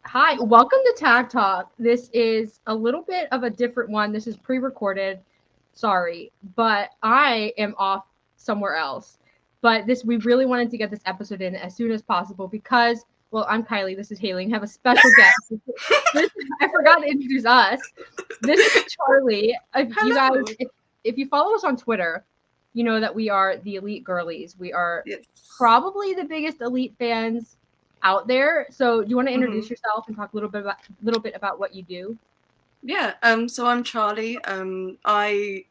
Hi, welcome to Tag Talk. This is a little bit of a different one. This is pre-recorded. Sorry, but I am off somewhere else. But we really wanted to get this episode in as soon as possible because, well, I'm Kiley. This is Haley. And have a special guest. I forgot to introduce us. This is Charlie. You guys, if you follow us on Twitter, you know that we are the Elite Girlies. We are probably the biggest Elite fans out there. So do you want to introduce yourself and talk a little bit about what you do? Yeah, so I'm Charlie. I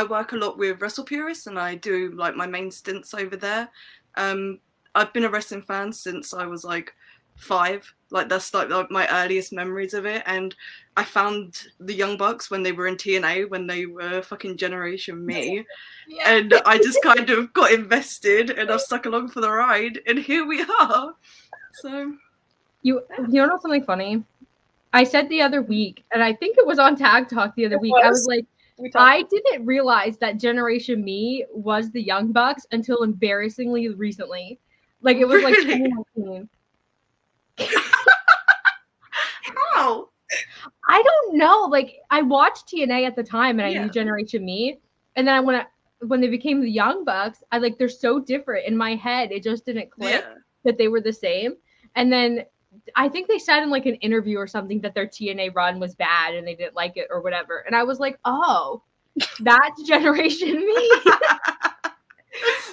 work a lot with WrestlePurists and I do like my main stints over there. I've been a wrestling fan since I was like 5. Like that's like my earliest memories of it. And I found the Young Bucks when they were in TNA, when they were fucking Generation Me. Yeah. And I just kind of got invested and I've stuck along for the ride. And here we are. So you know something funny? I said the other week, and I think it was on Tag Talk the other week. I was like, I didn't realize that Generation Me was the Young Bucks until embarrassingly recently. Like it was like 2019. How? I don't know. Like I watched TNA at the time, and I knew Generation Me, and then when they became the Young Bucks, I like they're so different in my head. It just didn't click that they were the same, and then. I think they said in like an interview or something that their TNA run was bad and they didn't like it or whatever. And I was like, oh, that's Generation Me.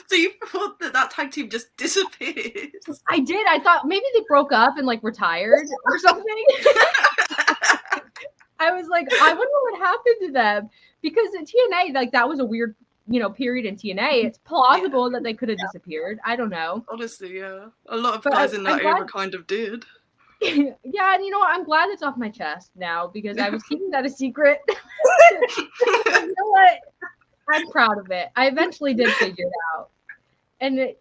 So you thought that tag team just disappeared? I did. I thought maybe they broke up and like retired or something. I was like, I wonder what happened to them. Because in TNA, like that was a weird, period in TNA. It's plausible that they could have disappeared. I don't know. Honestly, yeah. A lot of guys in that era kind of did. Yeah, and you know what? I'm glad it's off my chest now because I was keeping that a secret. You know what? I'm proud of it. I eventually did figure it out. And,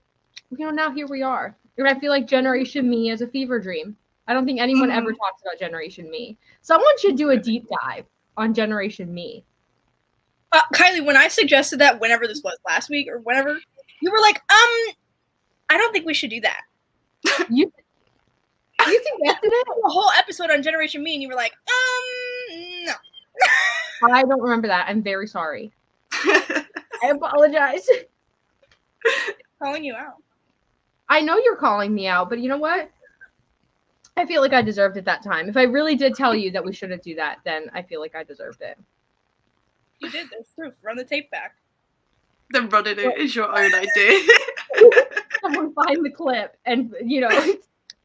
now here we are. And I feel like Generation Me is a fever dream. I don't think anyone ever talks about Generation Me. Someone should do a deep dive on Generation Me. Kiley, when I suggested that whenever this was last week or whenever, you were like, I don't think we should do that. You suggested it? A whole episode on Generation Me, and you were like, no. I don't remember that. I'm very sorry. I apologize. Calling you out. I know you're calling me out, but you know what? I feel like I deserved it that time. If I really did tell you that we shouldn't do that, then I feel like I deserved it. You did. There's proof. Run the tape back. Then running it is your own idea. Someone find the clip and,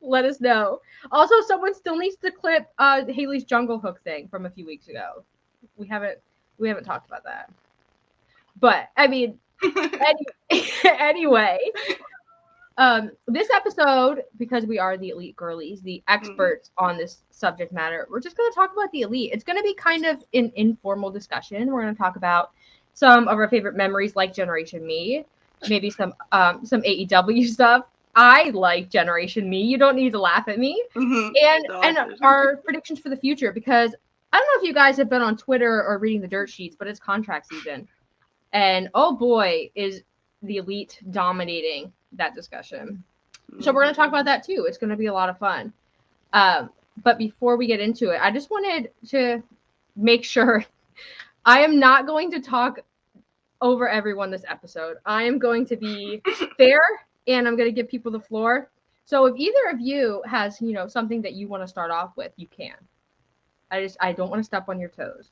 let us know. Also, someone still needs to clip Haley's Jungle Hook thing from a few weeks ago. We haven't talked about that. But, I mean, anyway, this episode, because we are the Elite Girlies, the experts on this subject matter, we're just going to talk about the Elite. It's going to be kind of an informal discussion. We're going to talk about some of our favorite memories like Generation Me, maybe some AEW stuff. I like Generation Me. You don't need to laugh at me. And our predictions for the future, because I don't know if you guys have been on Twitter or reading the dirt sheets, but it's contract season. And oh boy, is the Elite dominating that discussion. So we're going to talk about that too. It's going to be a lot of fun. But before we get into it, I just wanted to make sure I am not going to talk over everyone this episode. I am going to be fair and I'm going to give people the floor. So if either of you has, something that you want to start off with, you can. I don't want to step on your toes.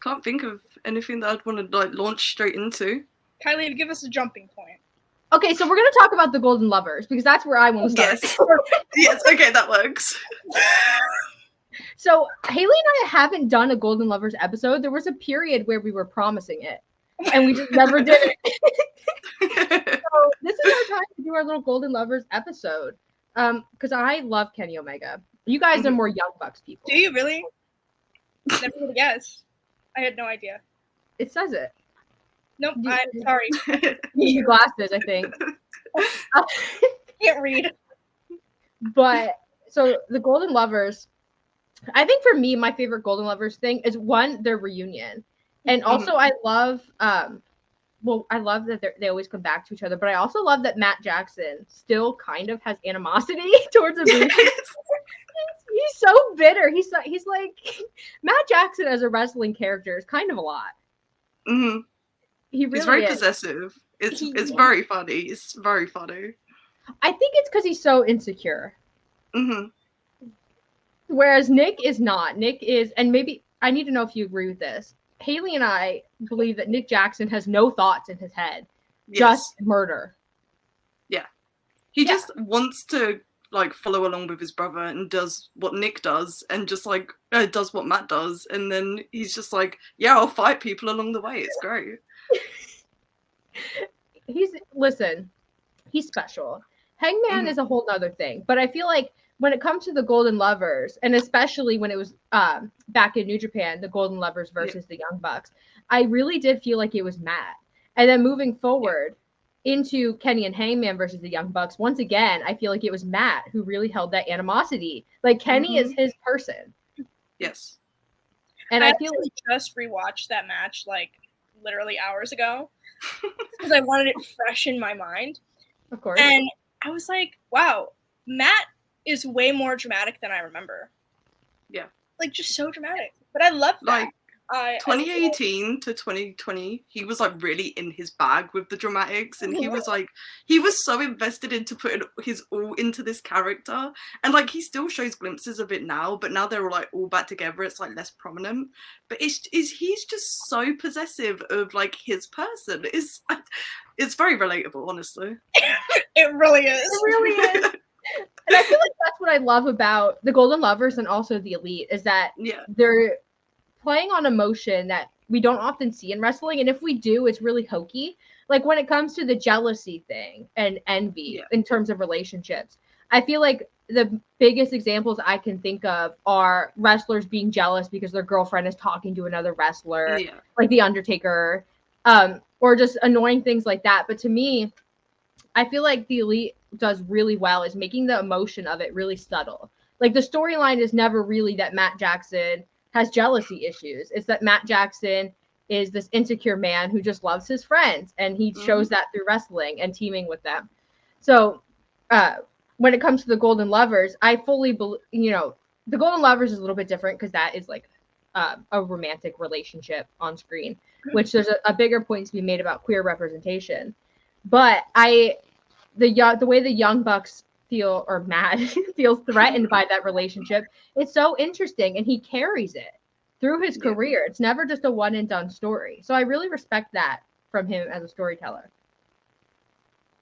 Can't think of anything that I'd want to launch straight into. Kiley, give us a jumping point. Okay, so we're going to talk about the Golden Lovers because that's where I want to start. Yes, okay, that works. So Haley and I haven't done a Golden Lovers episode. There was a period where we were promising it, and we just never did it. So this is our time to do our little Golden Lovers episode. Because I love Kenny Omega. You guys are more Young Bucks people. Do you really? Never would have guessed. I had no idea. It says it. Nope, I'm sorry. You need glasses, I think. Can't read. But, so the Golden Lovers, I think for me, my favorite Golden Lovers thing is one, their reunion. And also I love well, I love that they always come back to each other, but I also love that Matt Jackson still kind of has animosity towards Ibushi. He's so bitter. He's like Matt Jackson as a wrestling character is kind of a lot. Mm-hmm. He really He's very is. possessive. It's very funny. It's very funny. I think it's because he's so insecure. Mm-hmm. Whereas Nick is not. Nick is, and maybe I need to know if you agree with this. Haley and I believe that Nick Jackson has no thoughts in his head, just murder. Yeah. He just wants to like follow along with his brother and does what Nick does and just like does what Matt does, and then he's just like, yeah, I'll fight people along the way. It's great. He's special. Hangman is a whole other thing, but I feel like when it comes to the Golden Lovers, and especially when it was back in New Japan, the Golden Lovers versus the Young Bucks, I really did feel like it was Matt. And then moving forward into Kenny and Hangman versus the Young Bucks, once again, I feel like it was Matt who really held that animosity. Like Kenny is his person. Yes. And I feel like just rewatched that match like literally hours ago because I wanted it fresh in my mind. Of course. And I was like, wow, Matt is way more dramatic than I remember. Yeah. Like, just so dramatic. But I love that. Like, 2018 to 2020, he was, like, really in his bag with the dramatics. And he was, like, he was so invested into putting his all into this character. And, like, he still shows glimpses of it now. But now they're, like, all back together. It's, like, less prominent. But he's just so possessive of, like, his person. It's very relatable, honestly. It really is. It really is. And I feel like that's what I love about the Golden Lovers and also the Elite is that they're playing on emotion that we don't often see in wrestling. And if we do, it's really hokey. Like when it comes to the jealousy thing and envy in terms of relationships, I feel like the biggest examples I can think of are wrestlers being jealous because their girlfriend is talking to another wrestler, like The Undertaker, or just annoying things like that. But to me, I feel like the Elite does really well is making the emotion of it really subtle. Like the storyline is never really that Matt Jackson has jealousy issues. It's that Matt Jackson is this insecure man who just loves his friends, and he shows that through wrestling and teaming with them. So when it comes to the Golden Lovers, I fully believe, the Golden Lovers is a little bit different because that is like a romantic relationship on screen, which there's a bigger point to be made about queer representation. But the way the Young Bucks feel, or Matt feels threatened by that relationship, it's so interesting, and he carries it through his career. It's never just a one and done story. So I really respect that from him as a storyteller.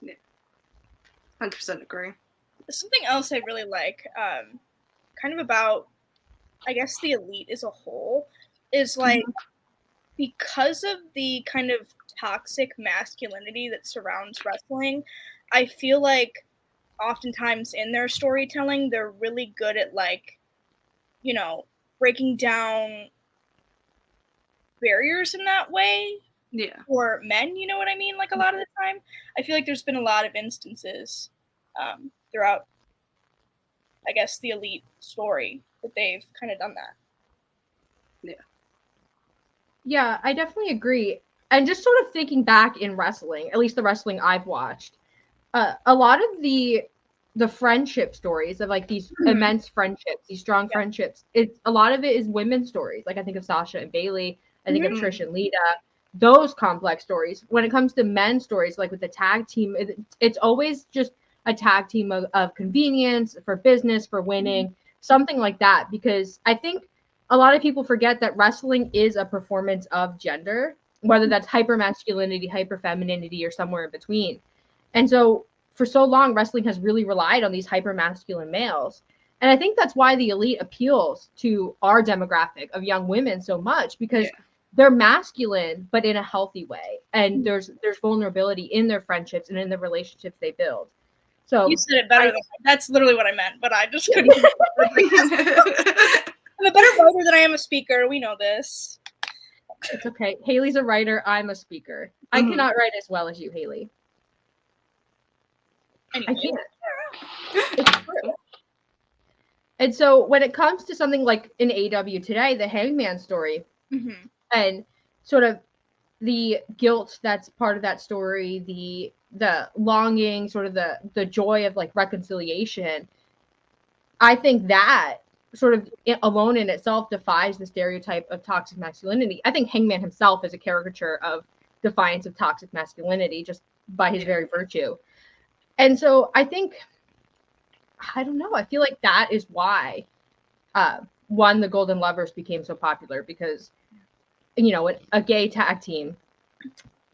Yeah, 100% agree. Something else I really like, kind of about, I guess, the Elite as a whole, is like because of the kind of toxic masculinity that surrounds wrestling, I feel like oftentimes in their storytelling, they're really good at like, breaking down barriers in that way. Yeah. For men, you know what I mean? Like a lot of the time, I feel like there's been a lot of instances throughout, I guess, the Elite story that they've kind of done that. Yeah. Yeah, I definitely agree. And just sort of thinking back in wrestling, at least the wrestling I've watched, a lot of the friendship stories of like these immense friendships, these strong friendships, a lot of it is women's stories. Like I think of Sasha and Bailey, I think of Trish and Lita, those complex stories. When it comes to men's stories, like with the tag team, it's always just a tag team of convenience, for business, for winning, something like that. Because I think a lot of people forget that wrestling is a performance of gender, whether that's hyper-masculinity, hyper-femininity, or somewhere in between. And so for so long, wrestling has really relied on these hyper-masculine males. And I think that's why the Elite appeals to our demographic of young women so much, because they're masculine, but in a healthy way. And there's vulnerability in their friendships and in the relationships they build. So you said it better than that's literally what I meant, but I just couldn't. I'm a better writer than I am a speaker. We know this. It's okay. Haley's a writer. I'm a speaker. I cannot write as well as you, Haley. Anyway. I can't. It's true. And so when it comes to something like in AEW today, the Hangman story, and sort of the guilt that's part of that story, the longing, sort of the joy of like reconciliation, I think that sort of alone in itself defies the stereotype of toxic masculinity. I think Hangman himself is a caricature of defiance of toxic masculinity just by his very virtue. And so I think, I don't know, I feel like that is why one, the Golden Lovers became so popular, because, you know, a gay tag team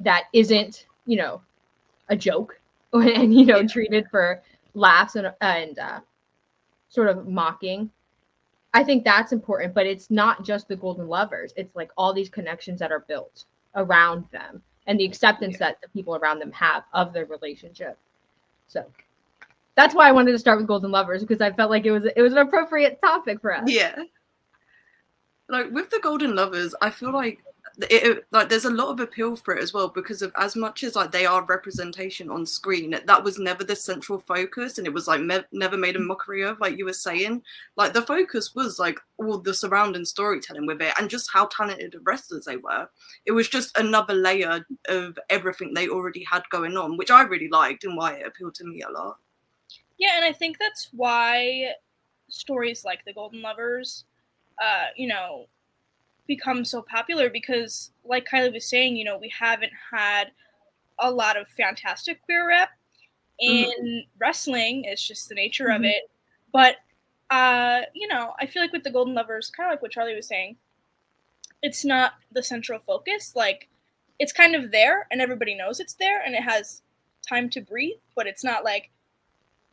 that isn't, you know, a joke and, you know, treated for laughs and sort of mocking. I think that's important, but it's not just the Golden Lovers. It's like all these connections that are built around them and the acceptance that the people around them have of their relationship. So that's why I wanted to start with Golden Lovers, because I felt like it was an appropriate topic for us. Yeah. Like with the Golden Lovers, I feel like like there's a lot of appeal for it as well, because of as much as like they are representation on screen, that was never the central focus, and it was like never made a mockery of, like you were saying. Like the focus was like all the surrounding storytelling with it and just how talented of wrestlers they were. It was just another layer of everything they already had going on, which I really liked and why it appealed to me a lot. Yeah, and I think that's why stories like the Golden Lovers, you know, become so popular, because like Kiley was saying, you know, we haven't had a lot of fantastic queer rep in wrestling. It's just the nature of it. But you know, I feel like with the Golden Lovers, kind of like what Charlie was saying, it's not the central focus. Like, it's kind of there and everybody knows it's there and it has time to breathe, but it's not like,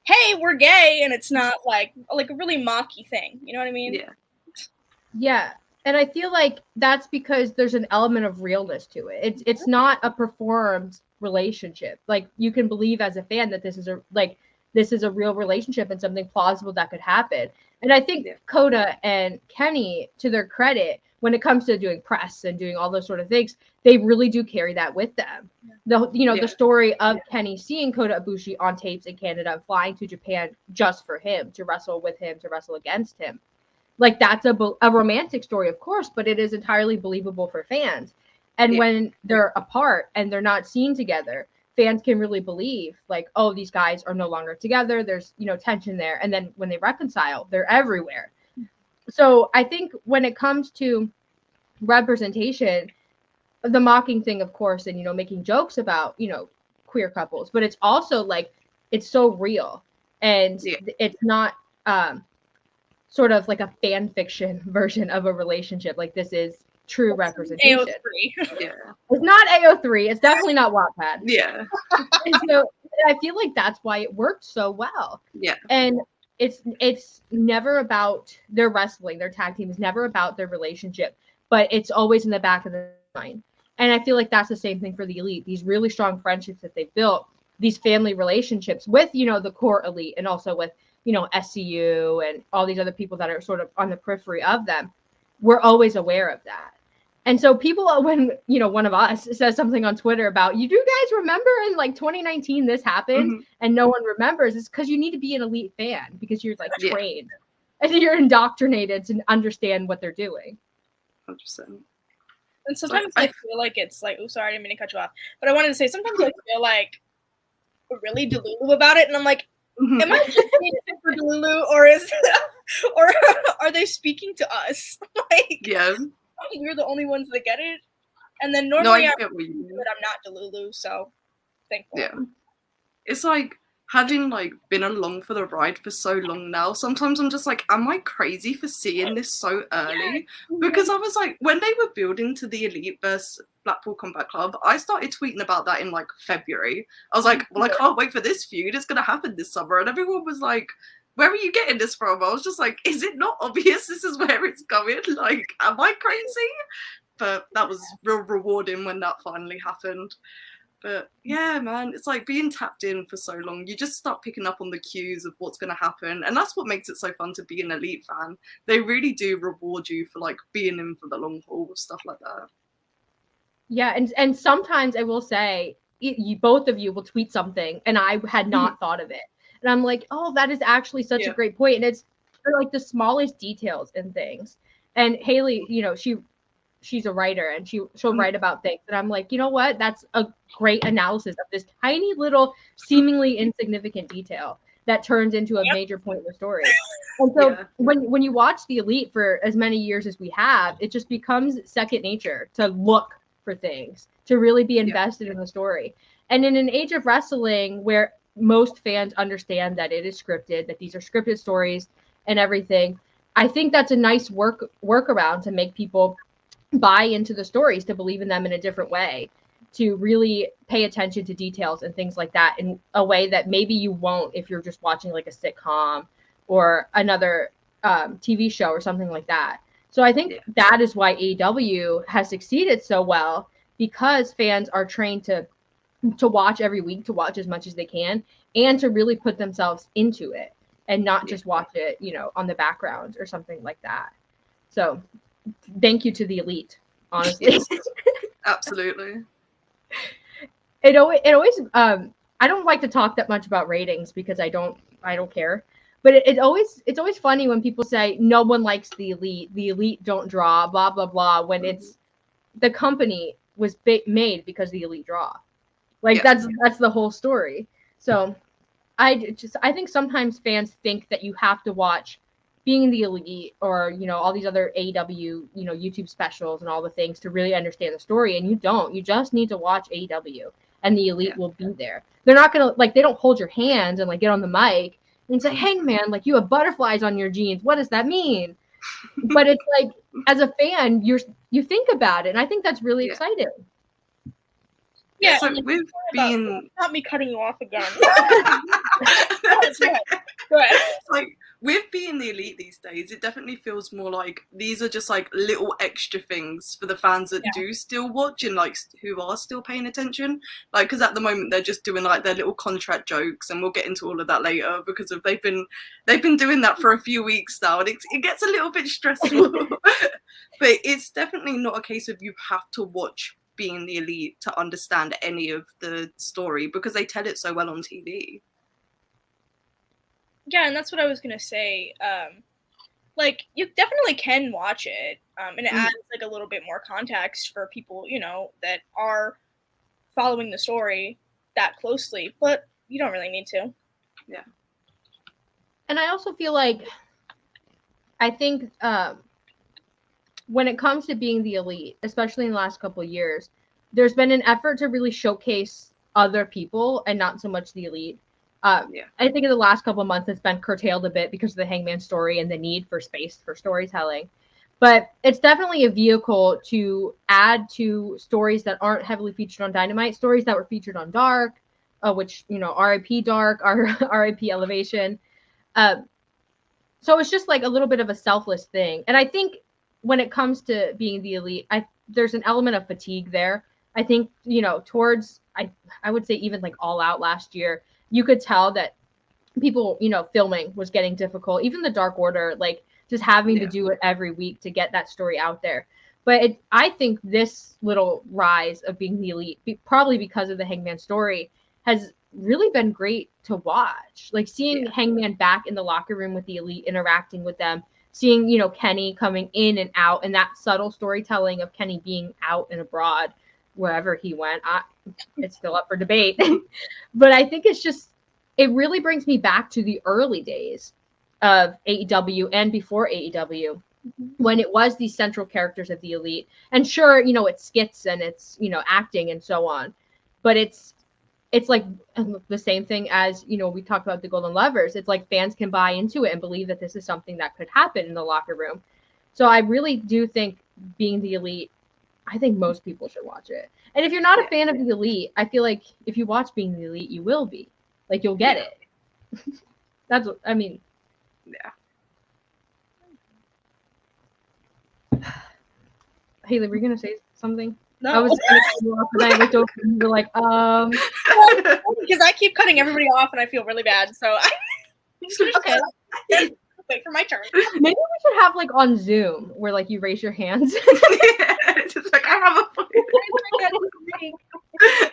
hey, we're gay, and it's not like a really mocky thing. You know what I mean? Yeah. And I feel like that's because there's an element of realness to it. It's not a performed relationship. Like, you can believe as a fan that this is a real relationship and something plausible that could happen. And I think Coda and Kenny, to their credit, when it comes to doing press and doing all those sort of things, they really do carry that with them. The story of Kenny seeing Kota Ibushi on tapes in Canada and flying to Japan just for him, to wrestle with him, to wrestle against him. Like, that's a romantic story, of course, but it is entirely believable for fans. And when they're apart and they're not seen together, fans can really believe, like, oh, these guys are no longer together. There's, you know, tension there. And then when they reconcile, they're everywhere. So I think when it comes to representation, the mocking thing, of course, and, you know, making jokes about, you know, queer couples, but it's also like, it's so real. And it's not sort of like a fan fiction version of a relationship. Like, this is true representation. AO3. It's not AO3. It's definitely not Wattpad. Yeah. And so I feel like that's why it worked so well. Yeah. And it's never about their wrestling. Their tag team is never about their relationship, but it's always in the back of the mind. And I feel like that's the same thing for the Elite. These really strong friendships that they've built, these family relationships with, you know, the core Elite, and also with, you know, SCU and all these other people that are sort of on the periphery of them. We're always aware of that. And so people, when, you know, one of us says something on Twitter about, you do guys remember in like 2019 this happened, and no one remembers, it's because you need to be an Elite fan, because you're like trained and you're indoctrinated to understand what they're doing. 100%. And sometimes I feel like it's like, oh, sorry, I didn't mean to cut you off, but I wanted to say sometimes I feel like really delulu about it, and I'm like, am I just being super delulu, or are they speaking to us? Like, we're the only ones that get it. And then normally I get what you mean, but I'm not delulu, so thankful. Yeah, it's like having like been along for the ride for so long now, sometimes I'm just like, am I crazy for seeing this so early? Because I was like, when they were building to the Elite versus Blackpool Combat Club, I started tweeting about that in like February. I was like, well, I can't wait for this feud. It's going to happen this summer. And everyone was like, where are you getting this from? I was just like, is it not obvious this is where it's going? Like, am I crazy? But that was real rewarding when that finally happened. But yeah, man, it's like being tapped in for so long. You just start picking up on the cues of what's going to happen. And that's what makes it so fun to be an Elite fan. They really do reward you for like being in for the long haul, stuff like that. Yeah, and sometimes I will say, both of you will tweet something and I had not thought of it. And I'm like, oh, that is actually such a great point. And it's for like the smallest details in things. And Haley, you know, she she's a writer and she'll write about things. And I'm like, you know what? That's a great analysis of this tiny little seemingly insignificant detail that turns into a major point in the story. And so when you watch the Elite for as many years as we have, it just becomes second nature to look for things, to really be invested in the story. And in an age of wrestling where most fans understand that it is scripted, that these are scripted stories and everything, I think that's a nice workaround to make people buy into the stories, to believe in them in a different way, to really pay attention to details and things like that in a way that maybe you won't if you're just watching like a sitcom or another TV show or something like that. So I think that is why AEW has succeeded so well, because fans are trained to watch every week, to watch as much as they can, and to really put themselves into it and not just watch it, you know, on the background or something like that. So thank you to the Elite, honestly. Yes, absolutely. It always I don't like to talk that much about ratings because I don't care. But it's always funny when people say no one likes the Elite don't draw, blah blah blah, when it's the company was made because the Elite draw. Like that's the whole story. So I think sometimes fans think that you have to watch Being the Elite or, you know, all these other AEW, you know, YouTube specials and all the things to really understand the story, and you don't. You just need to watch AEW and the Elite will be there. They're not gonna, like, they don't hold your hands and like get on the mic and say, "Hey man, like you have butterflies on your jeans. What does that mean?" But it's like, as a fan, you think about it, and I think that's really exciting. Yeah, so with being not me cutting you off again. Go ahead. Like with being the Elite these days, it definitely feels more like these are just like little extra things for the fans that do still watch and like who are still paying attention. Like, because at the moment they're just doing like their little contract jokes, and we'll get into all of that later because of they've been doing that for a few weeks now, and it gets a little bit stressful. But it's definitely not a case of you have to watch Being the Elite to understand any of the story, because they tell it so well on TV. Yeah, and that's what I was gonna say. Like, you definitely can watch it, and it adds like a little bit more context for people, you know, that are following the story that closely, but you don't really need to. Yeah. And I also feel like, I think when it comes to Being the Elite, especially in the last couple of years, there's been an effort to really showcase other people and not so much the Elite. I think in the last couple of months it's been curtailed a bit because of the Hangman story and the need for space for storytelling. But it's definitely a vehicle to add to stories that aren't heavily featured on Dynamite, stories that were featured on Dark, which, you know, RIP Dark, RIP Elevation. So it's just like a little bit of a selfless thing. And I think when it comes to Being the Elite, there's an element of fatigue there. I think, you know, towards, I would say even like All Out last year, you could tell that people, you know, filming was getting difficult. Even the Dark Order, like just having to do it every week to get that story out there. But I think this little rise of Being the Elite, probably because of the Hangman story, has really been great to watch. Like seeing Hangman back in the locker room with the Elite, interacting with them, seeing, you know, Kenny coming in and out, and that subtle storytelling of Kenny being out and abroad wherever he went. It's still up for debate. But I think it really brings me back to the early days of AEW and before AEW, when it was these central characters of the Elite. And sure, you know, it's skits and it's, you know, acting and so on. But it's like the same thing as, you know, we talked about the Golden Lovers. It's like fans can buy into it and believe that this is something that could happen in the locker room. So I really do think Being the Elite, I think most people should watch it. And if you're not a fan of the Elite, I feel like if you watch Being the Elite, you will be. Like, you'll get it. That's what, I mean. Yeah. Haley, were you going to say something? No. I was going to cut you off, and I looked over and you were like, Because I keep cutting everybody off and I feel really bad. So okay. Wait for my turn. Maybe we should have like on Zoom where like you raise your hands. Just like, I have a point.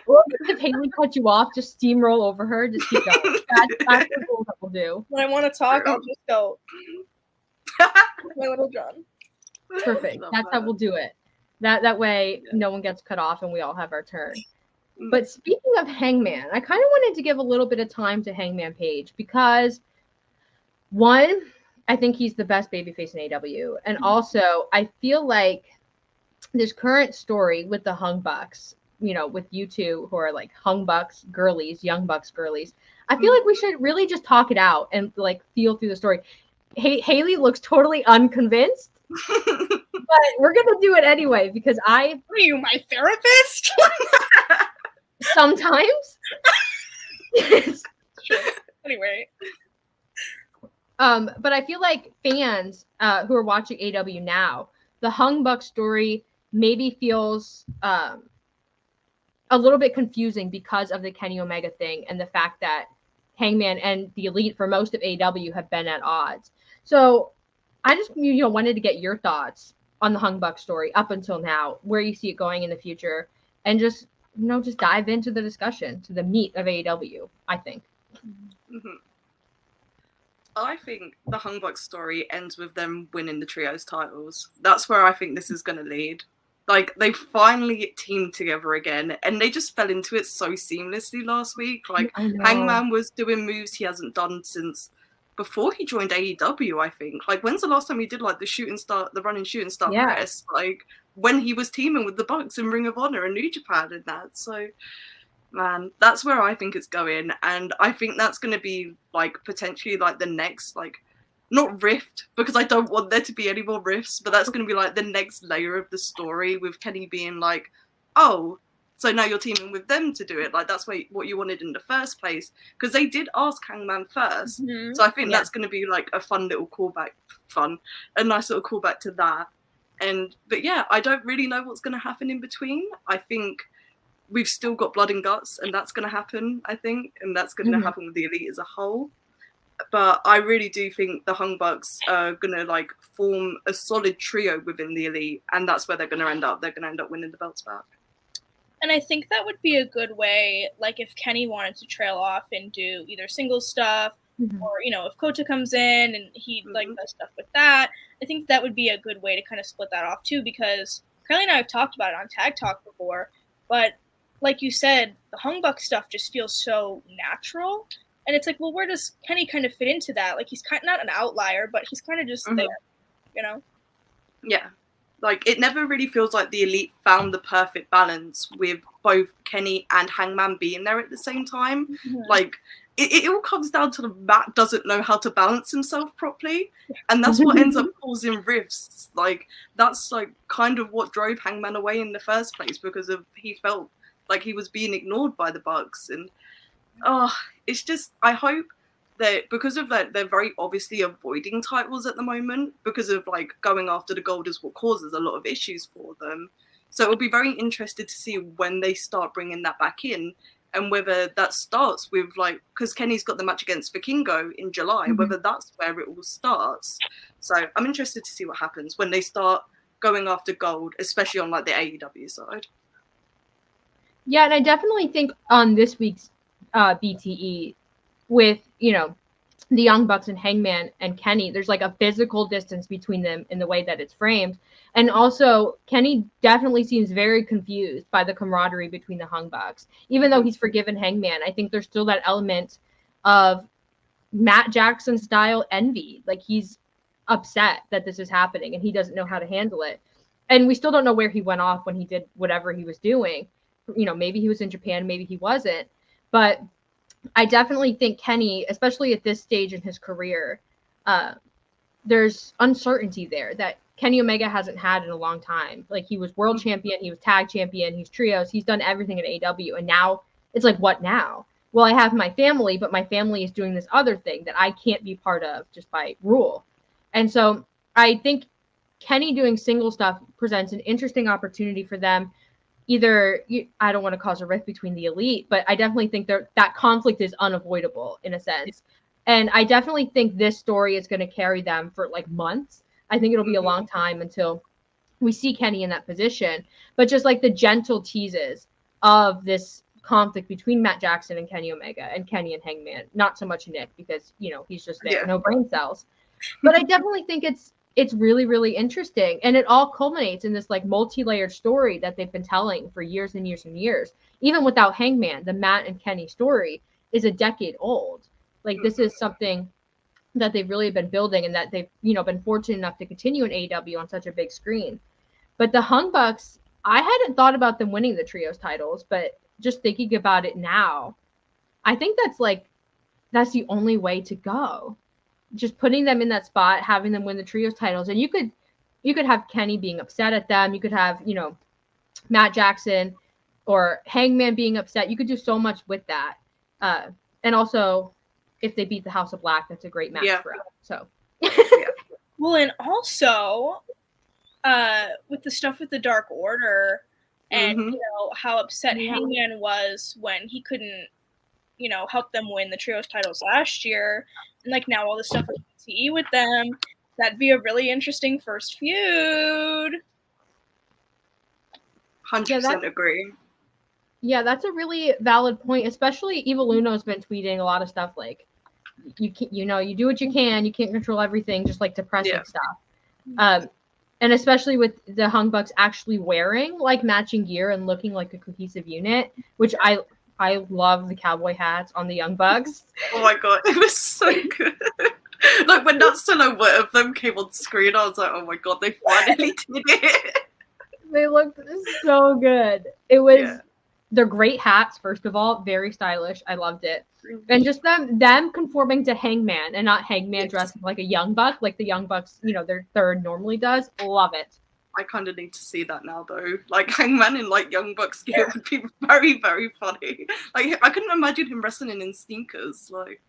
Or if Haley cut you off, just steamroll over her. Just keep going. That's the rule that we'll do. When I want to talk, I'll just go. My little John. Perfect. That's how we'll do it. That way, no one gets cut off and we all have our turn. But speaking of Hangman, I kind of wanted to give a little bit of time to Hangman Page because, one, I think he's the best babyface in AEW. And also, I feel like this current story with the Hung Bucks, you know, with you two who are like Hung Bucks girlies, Young Bucks girlies, I feel like we should really just talk it out and like feel through the story. Haley looks totally unconvinced, but we're going to do it anyway because Are you my therapist? sometimes. Anyway. But I feel like fans who are watching AEW now, the Hung Buck story maybe feels a little bit confusing because of the Kenny Omega thing and the fact that Hangman and the Elite for most of AEW have been at odds. So I just wanted to get your thoughts on the Hung Buck story up until now, where you see it going in the future, and just dive into the discussion, to the meat of AEW, I think. Mm-hmm. I think the Hung Bucks story ends with them winning the trios titles. That's where I think this is going to lead. Like, they finally teamed together again, and they just fell into it so seamlessly last week. Like, Hangman was doing moves he hasn't done since before he joined AEW, I think. Like, when's the last time he did, like, the running shooting star press? Like, when he was teaming with the Bucks in Ring of Honor and New Japan and that. So, man, that's where I think it's going. And I think that's going to be, like, potentially, like, the next, like, not rift, because I don't want there to be any more rifts, but that's going to be, like, the next layer of the story with Kenny being like, oh, so now you're teaming with them to do it. Like, that's what you wanted in the first place. Because they did ask Hangman first. Mm-hmm. So I think that's going to be, like, a fun little callback. A nice little callback to that. But yeah, I don't really know what's going to happen in between. I think we've still got blood and guts, and that's going to happen, I think. And that's going to happen with the Elite as a whole. But I really do think the Hung Bucks are going to, like, form a solid trio within the Elite, and that's where they're going to end up. They're going to end up winning the belts back. And I think that would be a good way, like, if Kenny wanted to trail off and do either single stuff, or, if Kota comes in and he, like, does stuff with that, I think that would be a good way to kind of split that off, too, because Kiley and I have talked about it on Tag Talk before, but like you said, the Hung Buck stuff just feels so natural. And it's like, well, where does Kenny kind of fit into that? Like, he's kind of not an outlier, but he's kind of just there, Yeah. Like, it never really feels like the Elite found the perfect balance with both Kenny and Hangman being there at the same time. Mm-hmm. Like, it all comes down to Matt doesn't know how to balance himself properly. And that's what ends up causing rifts. Like, that's, like, kind of what drove Hangman away in the first place, because he felt like he was being ignored by the Bucks. And, it's just, I hope that because of that, they're very obviously avoiding titles at the moment because of, like, going after the gold is what causes a lot of issues for them. So it'll be very interested to see when they start bringing that back in, and whether that starts with, like, because Kenny's got the match against Vikingo in July, whether that's where it all starts. So I'm interested to see what happens when they start going after gold, especially on, like, the AEW side. Yeah, and I definitely think on this week's BTE with, the Young Bucks and Hangman and Kenny, there's, like, a physical distance between them in the way that it's framed. And also, Kenny definitely seems very confused by the camaraderie between the Hung Bucks. Even though he's forgiven Hangman, I think there's still that element of Matt Jackson style envy. Like, he's upset that this is happening and he doesn't know how to handle it. And we still don't know where he went off when he did whatever he was doing. Maybe he was in Japan, maybe he wasn't. But I definitely think Kenny, especially at this stage in his career, there's uncertainty there that Kenny Omega hasn't had in a long time. Like, he was world champion, he was tag champion, he's trios, he's done everything at AEW, and now it's like, what now? Well, I have my family, but my family is doing this other thing that I can't be part of just by rule. And so I think Kenny doing single stuff presents an interesting opportunity for them. Either, I don't want to cause a rift between the Elite, but I definitely think that conflict is unavoidable in a sense. And I definitely think this story is going to carry them for, like, months. I think it'll be a long time until we see Kenny in that position. But just, like, the gentle teases of this conflict between Matt Jackson and Kenny Omega and Kenny and Hangman. Not so much Nick because, he's just there, no brain cells. But I definitely think it's really, really interesting. And it all culminates in this like multi-layered story that they've been telling for years and years and years. Even without Hangman, the Matt and Kenny story is a decade old. Like this is something that they've really been building and that they've, been fortunate enough to continue in AEW on such a big screen. But the Hung Bucks, I hadn't thought about them winning the trios titles, but just thinking about it now, I think that's the only way to go. Just putting them in that spot, having them win the trios titles, and you could have Kenny being upset at them. You could have, Matt Jackson or Hangman being upset. You could do so much with that. And also, if they beat the House of Black, that's a great match for us. So, well, and also, with the stuff with the Dark Order, and how upset Hangman was when he couldn't, help them win the trios titles last year, and like now all this stuff with TE with them, that'd be a really interesting first feud. 100% agree. Yeah, that's a really valid point. Especially Evil Uno's been tweeting a lot of stuff like, you do what you can. You can't control everything, just like depressing stuff. And especially with the Hung Bucks actually wearing like matching gear and looking like a cohesive unit, which I love the cowboy hats on the Young Bucks. Oh my god, it was so good. Like when that silhouette of them came on screen, I was like, oh my god, they finally did it. They looked so good. It was they're great hats, first of all, very stylish. I loved it. And just them conforming to Hangman and not Hangman dressed like a Young Buck, like the Young Bucks, their third normally does. Love it. I kind of need to see that now, though. Like Hangman in like Young Bucks gear would be very, very funny. Like I couldn't imagine him wrestling in sneakers. Like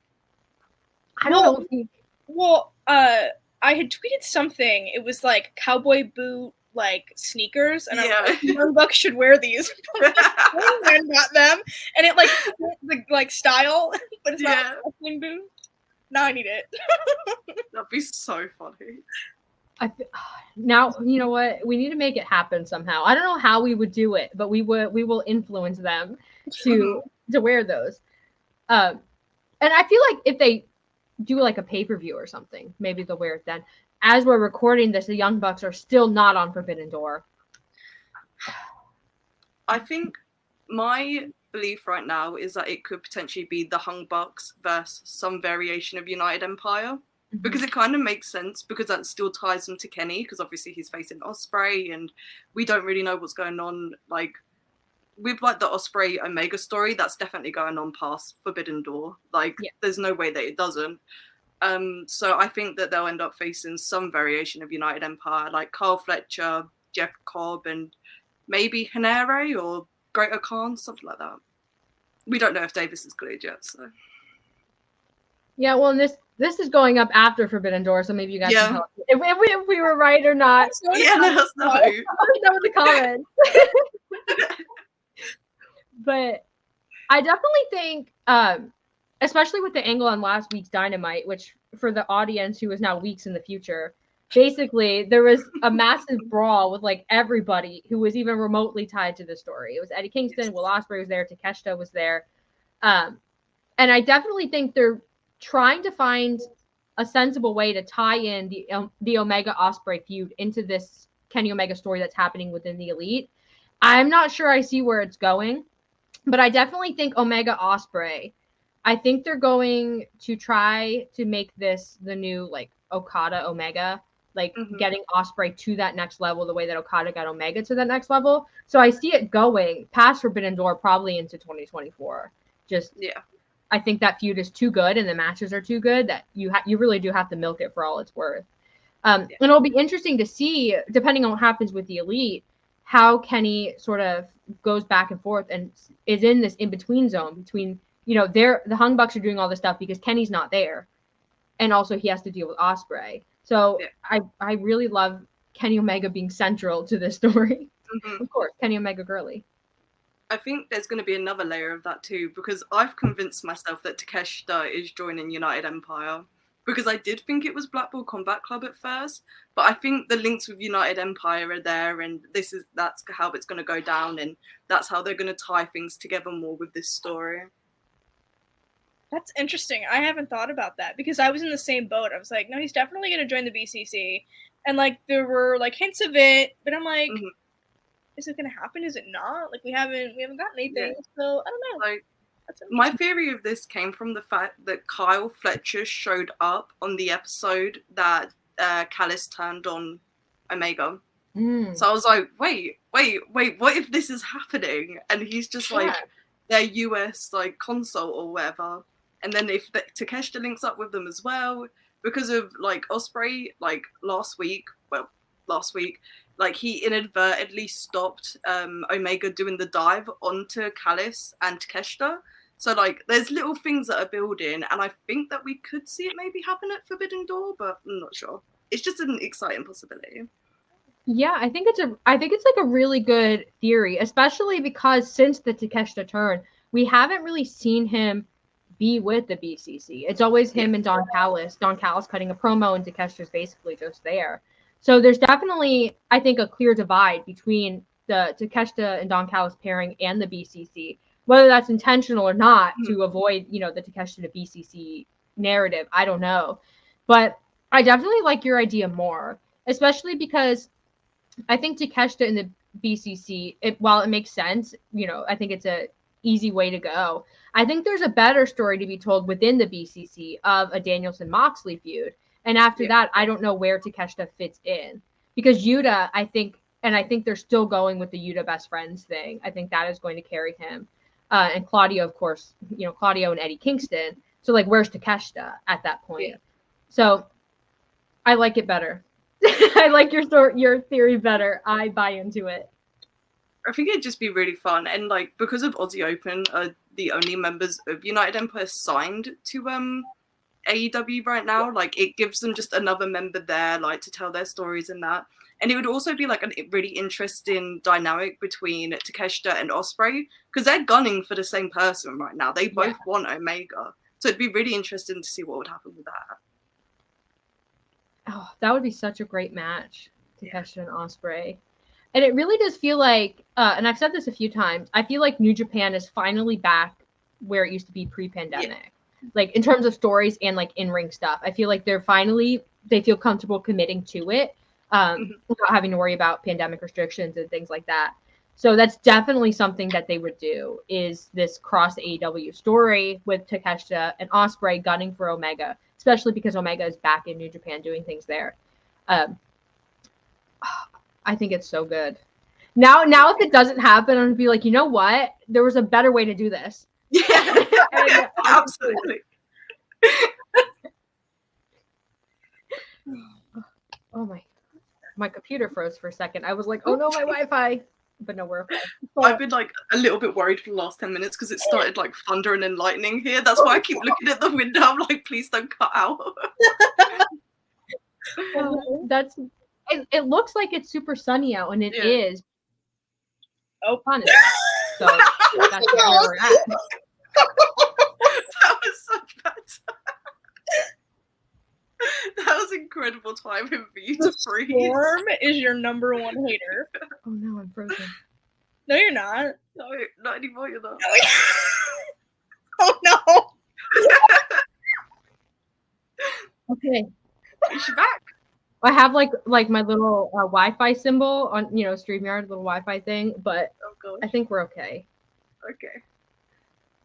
I don't know. Well, I had tweeted something. It was like cowboy boot, like sneakers, and I was like, Young Bucks should wear these. And got them, and it like the like style, but it's not a wrestling boot. Now I need it. That'd be so funny. Now you know what, we need to make it happen somehow. I don't know how we would do it, but we will influence them to wear those. And I feel like if they do like a pay-per-view or something, maybe they'll wear it then. As we're recording this, the Young Bucks are still not on Forbidden Door. I think my belief right now is that it could potentially be the Hung Bucks versus some variation of United Empire. Because it kind of makes sense, because that still ties them to Kenny, because obviously he's facing Ospreay, and we don't really know what's going on. Like, with like the Ospreay Omega story, that's definitely going on past Forbidden Door. Like, there's no way that it doesn't. So I think that they'll end up facing some variation of United Empire, like Carl Fletcher, Jeff Cobb, and maybe Henare or Greater Khan, something like that. We don't know if Davis is cleared yet, so. Yeah, well, and this is going up after Forbidden Door, so maybe you guys can help if we were right or not. Yeah, let us know. Let us know in the comments. But I definitely think, especially with the angle on last week's Dynamite, which for the audience who is now weeks in the future, basically there was a massive brawl with like everybody who was even remotely tied to the story. It was Eddie Kingston, Will Ospreay was there, Takeshita was there. And I definitely think they're trying to find a sensible way to tie in the Omega Ospreay feud into this Kenny Omega story that's happening within the Elite. I'm not sure I see where it's going, but I definitely think Omega Ospreay, I think they're going to try to make this the new like Okada Omega, like getting Ospreay to that next level the way that Okada got Omega to that next level. So I see it going past Forbidden Door probably into 2024. I think that feud is too good and the matches are too good that you really do have to milk it for all it's worth. And it'll be interesting to see, depending on what happens with the Elite, how Kenny sort of goes back and forth and is in this in-between zone between, the Hung Bucks are doing all this stuff because Kenny's not there. And also he has to deal with Ospreay. So I really love Kenny Omega being central to this story. Of course, Kenny Omega girly. I think there's going to be another layer of that too, because I've convinced myself that Takeshita is joining United Empire, because I did think it was Blackpool Combat Club at first, but I think the links with United Empire are there, and that's how it's going to go down, and that's how they're going to tie things together more with this story. That's interesting. I haven't thought about that, because I was in the same boat. I was like, no, he's definitely going to join the BCC, And like there were like hints of it, but I'm like, Mhm. is it gonna happen? Is it not? Like we haven't gotten anything, so I don't know. Like, my theory of this came from the fact that Kyle Fletcher showed up on the episode that Callis turned on Omega. So I was like, wait, what if this is happening? And he's just like their US like consul or whatever. And then if Takeshita links up with them as well, because of like Ospreay, like last week, like he inadvertently stopped Omega doing the dive onto Callis and Takeshita. So like there's little things that are building, and I think that we could see it maybe happen at Forbidden Door, but I'm not sure. It's just an exciting possibility. Yeah, I think it's like a really good theory, especially because since the Takeshita turn, we haven't really seen him be with the BCC. It's always him and Don Callis. Don Callis cutting a promo, and Takeshita's basically just there. So there's definitely, I think, a clear divide between the Takeshita and Don Callis pairing and the BCC. Whether that's intentional or not to avoid, the Takeshita to BCC narrative, I don't know. But I definitely like your idea more, especially because I think Takeshita in the BCC, while it makes sense, I think it's a easy way to go. I think there's a better story to be told within the BCC of a Danielson-Moxley feud. And after that, I don't know where Takeshita fits in. Because Yuta, I think they're still going with the Yuta best friends thing. I think that is going to carry him. And Claudio, of course, Claudio and Eddie Kingston. So, like, where's Takeshita at that point? Yeah. So, I like it better. I like your theory better. I buy into it. I think it'd just be really fun, and like because of Aussie Open are the only members of United Empire signed to AEW right now, like it gives them just another member there, like to tell their stories and that. And it would also be like a really interesting dynamic between Takeshita and Ospreay, because they're gunning for the same person right now. They both want Omega, so it'd be really interesting to see what would happen with that. Oh, that would be such a great match, Takeshita and Ospreay. And it really does feel like, and I've said this a few times, I feel like New Japan is finally back where it used to be pre-pandemic. Like in terms of stories and like in-ring stuff. I feel like they feel comfortable committing to it without having to worry about pandemic restrictions and things like that. So that's definitely something that they would do, is this cross AEW story with Takeshita and Ospreay gunning for Omega, especially because Omega is back in New Japan doing things there. I think it's so good. Now if it doesn't happen, I'm going to be like, you know what? There was a better way to do this. Yeah, absolutely. Oh my computer froze for a second. I was like, oh no, my Wi-Fi. But no, we're okay. I've been like a little bit worried for the last 10 minutes because it started like thundering and lightning here. That's why I keep looking at the window. I'm like, please don't cut out. It looks like it's super sunny out, and it is. Oh, honestly. So that's where we're at. That was such bad time. That was incredible timing for you to freeze. Storm is your number one hater. Oh no, I'm frozen. No, you're not. No, not anymore, you're not. Oh no. Okay. Is she back? I have like my little Wi-Fi symbol on, StreamYard, little Wi-Fi thing, but I think we're okay. Okay.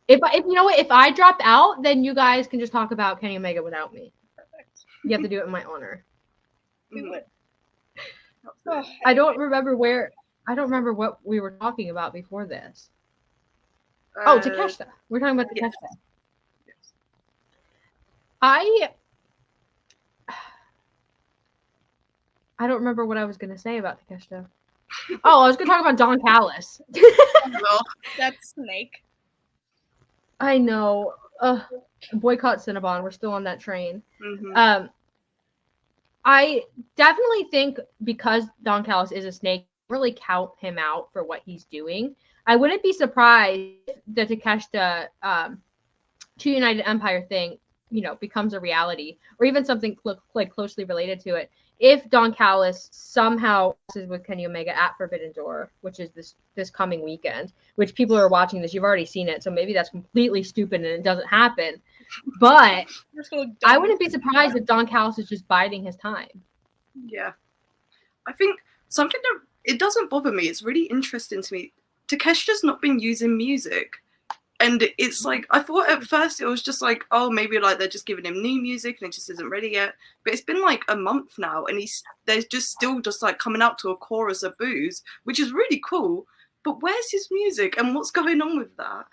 If you know what, if I drop out, then you guys can just talk about Kenny Omega without me. Perfect. You have to do it in my honor. Do it. I don't remember what we were talking about before this. Takeshita. We're talking about Takeshita. Yes. I don't remember what I was going to say about Takeshita. I was going to talk about Don Callis. Well, that's Snake. I know. Boycott Cinnabon. We're still on that train. Mm-hmm. I definitely think because Don Callis is a snake, really count him out for what he's doing. I wouldn't be surprised if the Takeshita to United Empire thing, becomes a reality, or even something like closely related to it. If Don Callis somehow is with Kenny Omega at Forbidden Door, which is this coming weekend, which people are watching this, you've already seen it, so maybe that's completely stupid and it doesn't happen. But I wouldn't be surprised if Don Callis is just biding his time. Yeah, I think something that it doesn't bother me. It's really interesting to me. Takeshita's not been using music. And it's like, I thought at first it was just like, oh, maybe like they're just giving him new music and it just isn't ready yet. But it's been like a month now and there's just still just like coming out to a chorus of boos, which is really cool. But where's his music and what's going on with that?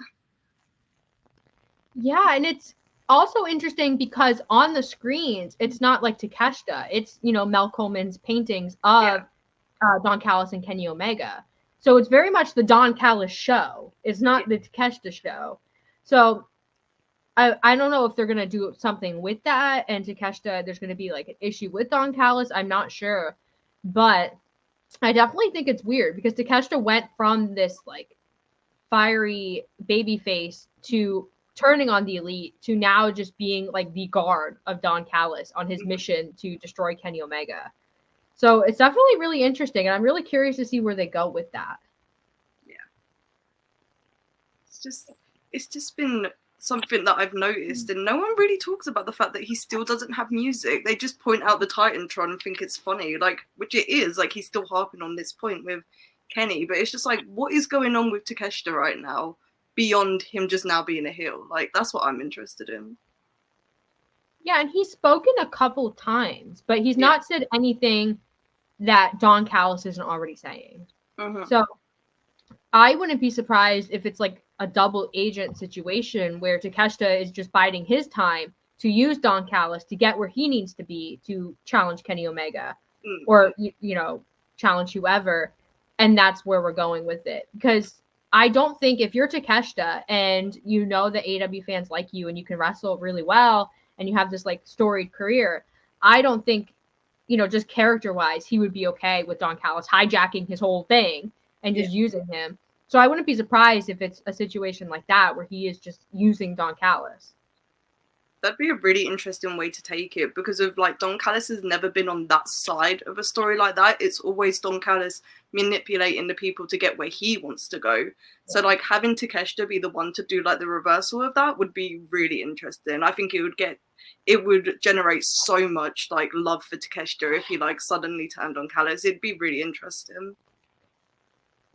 Yeah, and it's also interesting because on the screens, it's not like Takeshita. It's, Mel Coleman's paintings of Don Callis and Kenny Omega. So it's very much the Don Callis show. It's not the Takeshita show. So I don't know if they're going to do something with that. And Takeshita, there's going to be like an issue with Don Callis. I'm not sure. But I definitely think it's weird because Takeshita went from this like fiery baby face to turning on the Elite to now just being like the guard of Don Callis on his mission to destroy Kenny Omega. So it's definitely really interesting, and I'm really curious to see where they go with that. Yeah. It's just been something that I've noticed, and no one really talks about the fact that he still doesn't have music. They just point out the Titantron and think it's funny, like, which it is. Like, he's still harping on this point with Kenny, but it's just like, what is going on with Takeshita right now beyond him just now being a heel? Like, that's what I'm interested in. Yeah, and he's spoken a couple times, but he's not said anything that Don Callis isn't already saying. So I wouldn't be surprised if it's like a double agent situation where Takeshita is just biding his time to use Don Callis to get where he needs to be to challenge Kenny Omega or, challenge whoever. And that's where we're going with it. Because I don't think if you're Takeshita and you know the AEW fans like you and you can wrestle really well and you have this like storied career, I don't think, just character-wise, he would be okay with Don Callis hijacking his whole thing and just using him. So I wouldn't be surprised if it's a situation like that where he is just using Don Callis. That'd be a really interesting way to take it because of like Don Callis has never been on that side of a story like that. It's always Don Callis manipulating the people to get where he wants to go. So like having Takeshita be the one to do like the reversal of that would be really interesting. I think it would generate so much like love for Takeshita if he like suddenly turned on Callis. It'd be really interesting.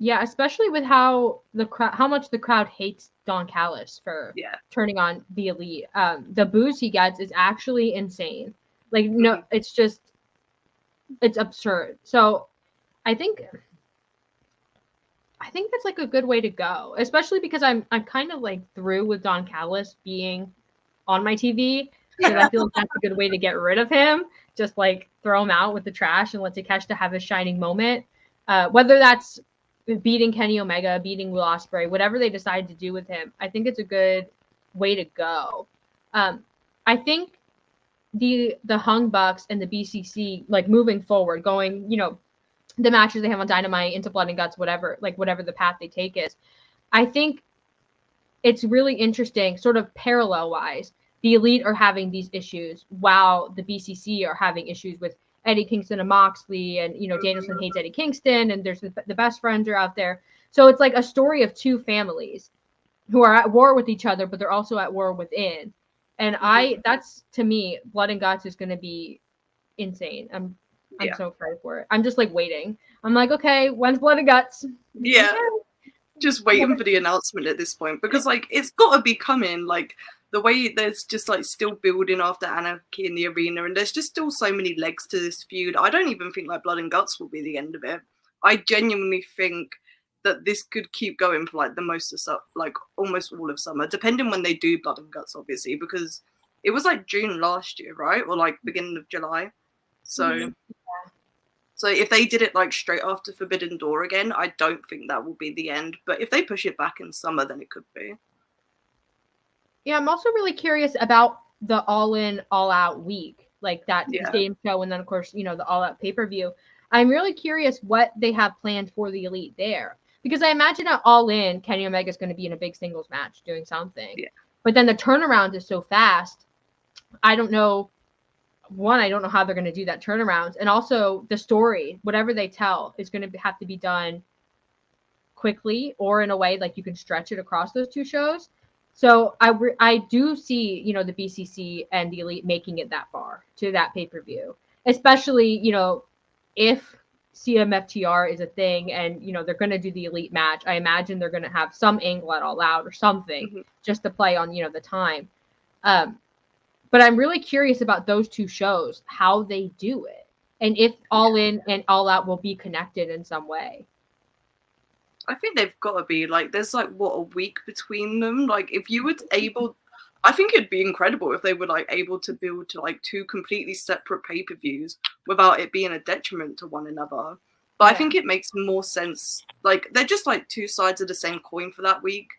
Yeah, especially with how much the crowd hates Don Callis for turning on the Elite. The boos he gets is actually insane. Like, no, it's absurd. So I think that's like a good way to go, especially because I'm kind of like through with Don Callis being on my TV. Because I feel like that's a good way to get rid of him. Just like throw him out with the trash and let Takeshita have his shining moment. Whether that's beating Kenny Omega, beating Will Ospreay, whatever they decide to do with him, I think it's a good way to go. I think the Hung Bucks and the BCC, like moving forward, going, the matches they have on Dynamite, into Blood and Guts, whatever the path they take is, I think it's really interesting, sort of parallel-wise. The Elite are having these issues while the BCC are having issues with Eddie Kingston and Moxley, and Danielson hates Eddie Kingston, and there's the best friends are out there. So it's like a story of two families who are at war with each other, but they're also at war within. And that's, to me, Blood and Guts is going to be insane. I'm so excited for it. I'm just like waiting. I'm like, okay, when's Blood and Guts? Yeah, just waiting for the announcement at this point because like it's got to be coming. Like the way there's just like still building after Anarchy in the arena, and there's just still so many legs to this feud. I don't even think like Blood and Guts will be the end of it. I genuinely think that this could keep going for like the most of like almost all of summer, depending when they do Blood and Guts, obviously, because it was like June last year, right? Or like beginning of July. So so if they did it like straight after Forbidden Door again, I don't think that will be the end. But if they push it back in summer, then it could be. Yeah, I'm also really curious about the All In, All Out week, like that same show, and then of course, the All Out pay-per-view. I'm really curious what they have planned for the Elite there. Because I imagine at All In, Kenny Omega is going to be in a big singles match doing something. Yeah. But then the turnaround is so fast. I don't know. One, I don't know how they're going to do that turnaround. And also the story, whatever they tell, is going to have to be done quickly or in a way like you can stretch it across those two shows. So I do see, the BCC and the Elite making it that far to that pay-per-view. Especially, if CMFTR is a thing and, you know, they're going to do the elite match, I imagine they're going to have some angle at All Out or something just to play on, you know, the time. But I'm really curious about those two shows, how they do it, and if All In and All Out will be connected in some way. I think they've got to be, like, there's like what, a week between them. Like, if you were able, I think it'd be incredible if they were like able to build to like two completely separate pay-per-views without it being a detriment to one another. But I think it makes more sense. Like, they're just like two sides of the same coin for that week.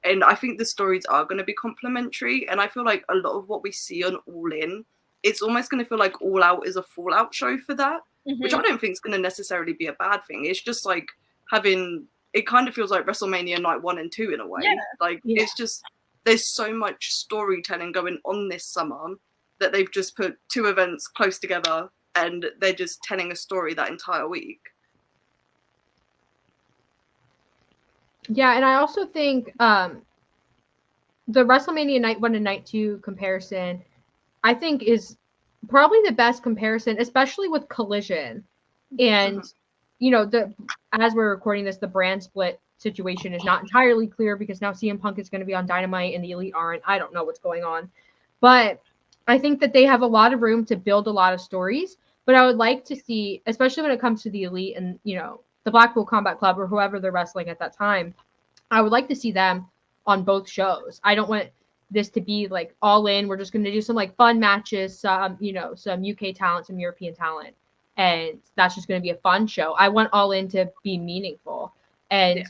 And I think the stories are going to be complementary. And I feel like a lot of what we see on All In, it's almost going to feel like All Out is a fallout show for that, which I don't think is going to necessarily be a bad thing. It's just like having, it kind of feels like WrestleMania night 1 and 2 in a way. It's just, there's so much storytelling going on this summer that they've just put two events close together and they're just telling a story that entire week. Yeah, and I also think the WrestleMania night 1 and night 2 comparison, I think, is probably the best comparison, especially with Collision. And, you know, as we're recording this, the brand split situation is not entirely clear because now CM Punk is going to be on Dynamite and the Elite aren't. I don't know what's going on. But I think that they have a lot of room to build a lot of stories. But I would like to see, especially when it comes to the Elite and, you know, the Blackpool Combat Club or whoever they're wrestling at that time, I would like to see them on both shows. I don't want this to be like All In. We're just going to do some like fun matches, some, you know, some UK talent, some European talent. And that's just going to be a fun show. I want All In to be meaningful and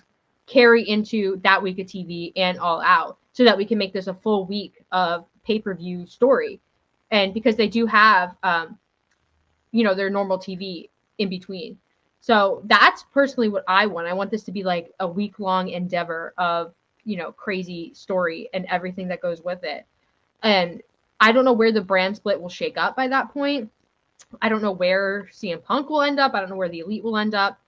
carry into that week of TV and All Out so that we can make this a full week of pay-per-view story. And because they do have, you know, their normal TV in between. So that's personally what I want. I want this to be like a week-long endeavor of, you know, crazy story and everything that goes with it. And I don't know where the brand split will shake up by that point. I don't know where CM Punk will end up. I don't know where the Elite will end up.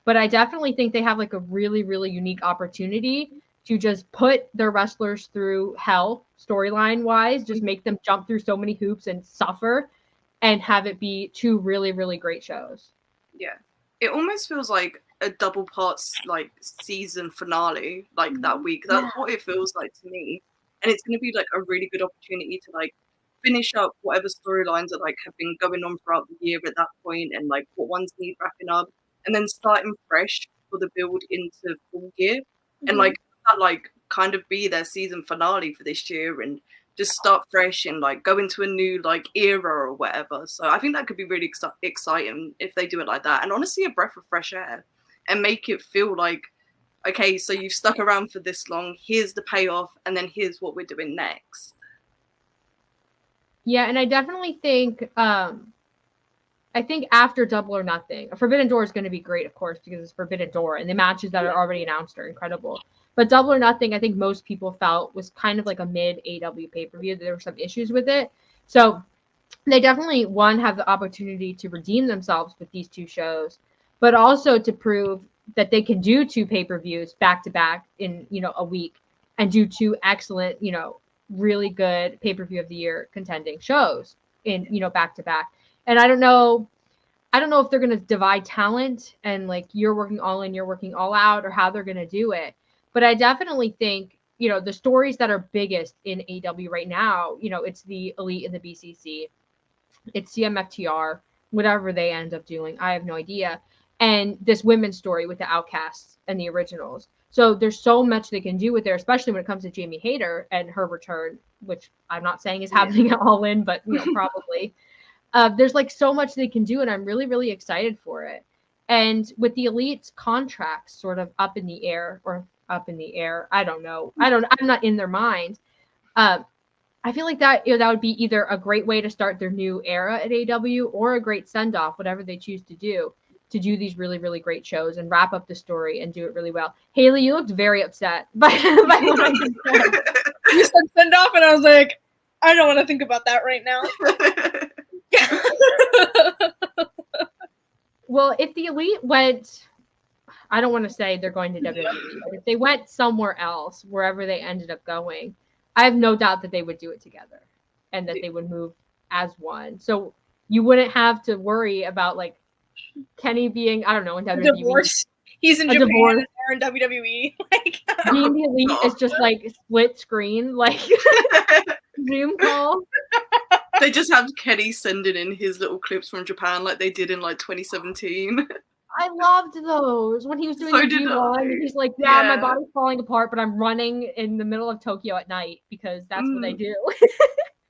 But I definitely think they have like a really, really unique opportunity to just put their wrestlers through hell storyline-wise, just make them jump through so many hoops and suffer and have it be two really, really great shows. Yeah. It almost feels like a double parts like season finale, like that week. That's what it feels like to me. And it's going to be like a really good opportunity to like finish up whatever storylines that like have been going on throughout the year at that point and like what ones need wrapping up and then starting fresh for the build into Full Gear and like that like kind of be their season finale for this year and just start fresh and like go into a new like era or whatever. So I think that could be really exciting if they do it like that. And honestly, a breath of fresh air and make it feel like, okay, so you've stuck around for this long. Here's the payoff. And then here's what we're doing next. Yeah. And I definitely think, I think after Double or Nothing, Forbidden Door is going to be great, of course, because it's Forbidden Door and the matches that are already announced are incredible. But Double or Nothing, I think most people felt was kind of like a mid-AW pay-per-view. There were some issues with it. So they definitely, one, have the opportunity to redeem themselves with these two shows, but also to prove that they can do two pay-per-views back-to-back in, you know, a week and do two excellent, you know, really good pay-per-view of the year contending shows in, you know, back-to-back. And I don't know if they're going to divide talent and like you're working All In, you're working All Out, or how they're going to do it. But I definitely think, you know, the stories that are biggest in AW right now, you know, it's the Elite and the BCC. It's CMFTR, whatever they end up doing. I have no idea. And this women's story with the Outcasts and the Originals. So there's so much they can do with there, especially when it comes to Jamie Hayter and her return, which I'm not saying is happening at All In, but, you know, probably. There's like so much they can do, and I'm really, really excited for it. And with the Elite's contracts sort of up in the air, I don't know. I'm not in their mind. I feel like that, you know, that would be either a great way to start their new era at AW or a great send off, whatever they choose to do these really, really great shows and wrap up the story and do it really well. Haley, you looked very upset by what I just said. You said send off, and I was like, I don't want to think about that right now. Well, if the Elite went, I don't want to say they're going to WWE, but if they went somewhere else, wherever they ended up going, I have no doubt that they would do it together and that they would move as one. So you wouldn't have to worry about like Kenny being, I don't know, in A WWE. divorce. He's in A Japan divorce. and they're in WWE. Like, Being the Elite is just like split screen, like Zoom call. They just have Kenny sending in his little clips from Japan like they did in like 2017. I loved those when he was doing So the did G1. I. He's like, yeah, my Yeah. body's falling apart, but I'm running in the middle of Tokyo at night because that's what I do.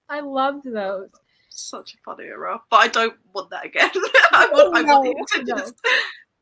I loved those. Such a fun era, but I don't want that again. I want him to just,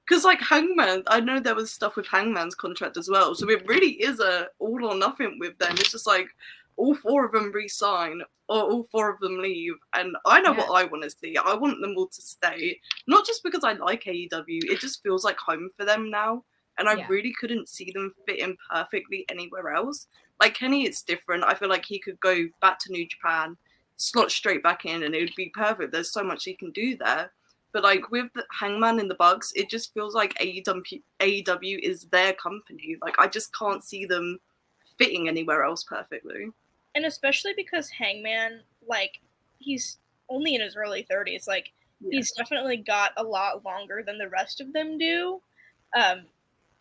because like Hangman, I know there was stuff with Hangman's contract as well, so it really is a all or nothing with them. It's just like all four of them re-sign or all four of them leave, and I know what I want to see. I want them all to stay, not just because I like AEW. It just feels like home for them now, and I really couldn't see them fit in perfectly anywhere else. Like Kenny, it's different. I feel like he could go back to New Japan, slot straight back in, and it would be perfect. There's so much he can do there. But like with the Hangman and the Bucks, it just feels like AEW is their company. Like I just can't see them fitting anywhere else perfectly. And especially because Hangman, like, he's only in his early 30s. Like, he's definitely got a lot longer than the rest of them do.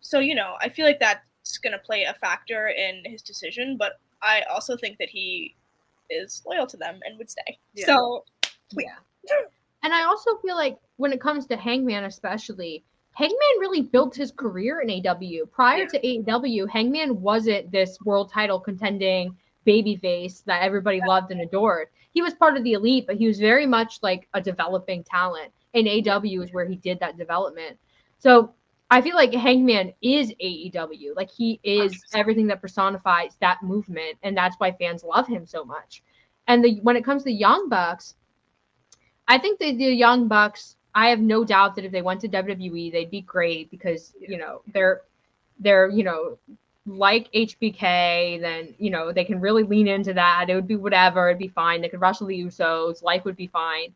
So, you know, I feel like that's going to play a factor in his decision. But I also think that he is loyal to them and would stay. Yeah. So, And I also feel like when it comes to Hangman especially, Hangman really built his career in AEW. Prior to AEW, Hangman wasn't this world title contending babyface that everybody loved and adored. He was part of the Elite, but he was very much like a developing talent. And AEW is where he did that development. So I feel like Hangman is AEW. Like he is everything that personifies that movement. And that's why fans love him so much. And when it comes to the Young Bucks, I think the Young Bucks, I have no doubt that if they went to WWE, they'd be great because, you know, they're, you know, like HBK, then, you know, they can really lean into that. It would be whatever. It'd be fine. They could wrestle the Usos. Life would be fine.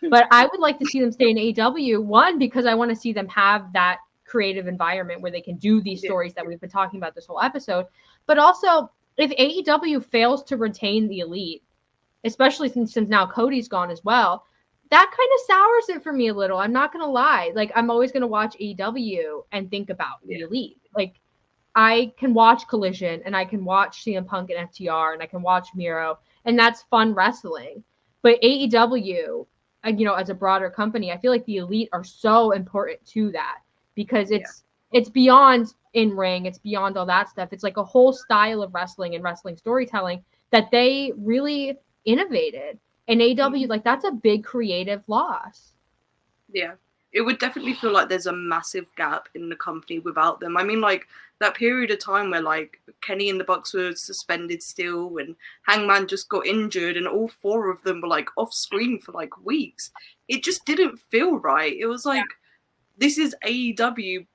But I would like to see them stay in AEW, one, because I want to see them have that creative environment where they can do these stories that we've been talking about this whole episode. But also, if AEW fails to retain the Elite, especially since now Cody's gone as well, that kind of sours it for me a little. I'm not going to lie. Like, I'm always going to watch AEW and think about the Elite. Like, I can watch Collision and I can watch CM Punk and FTR and I can watch Miro, and that's fun wrestling. But AEW, you know, as a broader company, I feel like the Elite are so important to that because it's beyond in-ring. It's beyond all that stuff. It's like a whole style of wrestling and wrestling storytelling that they really innovated. And AEW, like, that's a big creative loss. Yeah. It would definitely feel like there's a massive gap in the company without them. I mean, like, that period of time where, like, Kenny and the Bucks were suspended still and Hangman just got injured and all four of them were, like, off screen for, like, weeks. It just didn't feel right. It was like, this is AEW,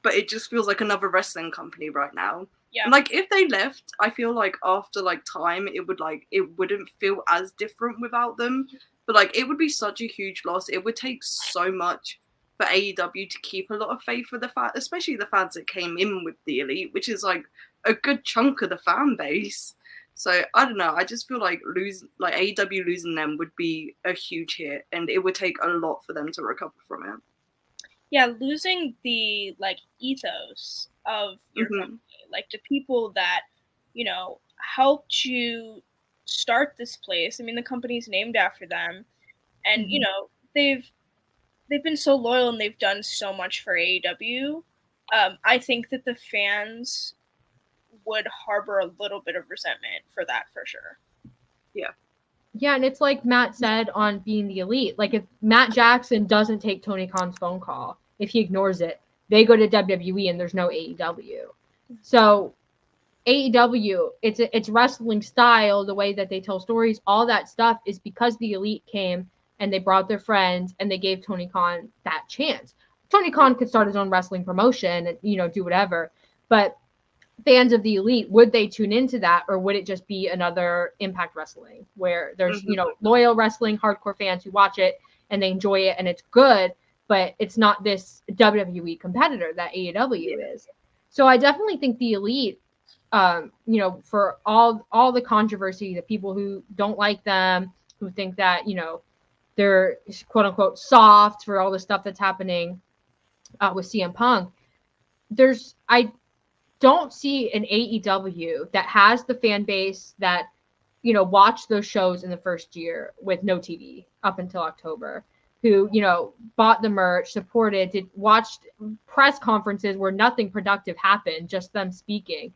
but it just feels like another wrestling company right now. Yeah. And, like, if they left, I feel like after, like, time, it wouldn't feel as different without them. But, like, it would be such a huge loss. It would take so much for AEW to keep a lot of faith for the fans, especially the fans that came in with the Elite, which is, like, a good chunk of the fan base. So, I don't know. I just feel like AEW losing them would be a huge hit, and it would take a lot for them to recover from it. Yeah, losing the, like, ethos of your company, like, the people that, you know, helped you start this place. I mean, the company's named after them, and you know, they've been so loyal and they've done so much for AEW. I think that the fans would harbor a little bit of resentment for that, for sure. Yeah, and it's like Matt said on Being the Elite. Like, if Matt Jackson doesn't take Tony Khan's phone call, if he ignores it, they go to WWE and there's no AEW. So AEW, it's wrestling style, the way that they tell stories, all that stuff is because the Elite came and they brought their friends and they gave Tony Khan that chance. Tony Khan could start his own wrestling promotion and, you know, do whatever. But fans of the Elite, would they tune into that, or would it just be another Impact Wrestling where there's, you know, loyal wrestling, hardcore fans who watch it and they enjoy it and it's good, but it's not this WWE competitor that AEW is. So I definitely think the Elite, you know, for all the controversy, the people who don't like them, who think that, you know, they're quote unquote soft for all the stuff that's happening with CM Punk. I don't see an AEW that has the fan base that, you know, watched those shows in the first year with no TV up until October, who, you know, bought the merch, supported, watched press conferences where nothing productive happened, just them speaking.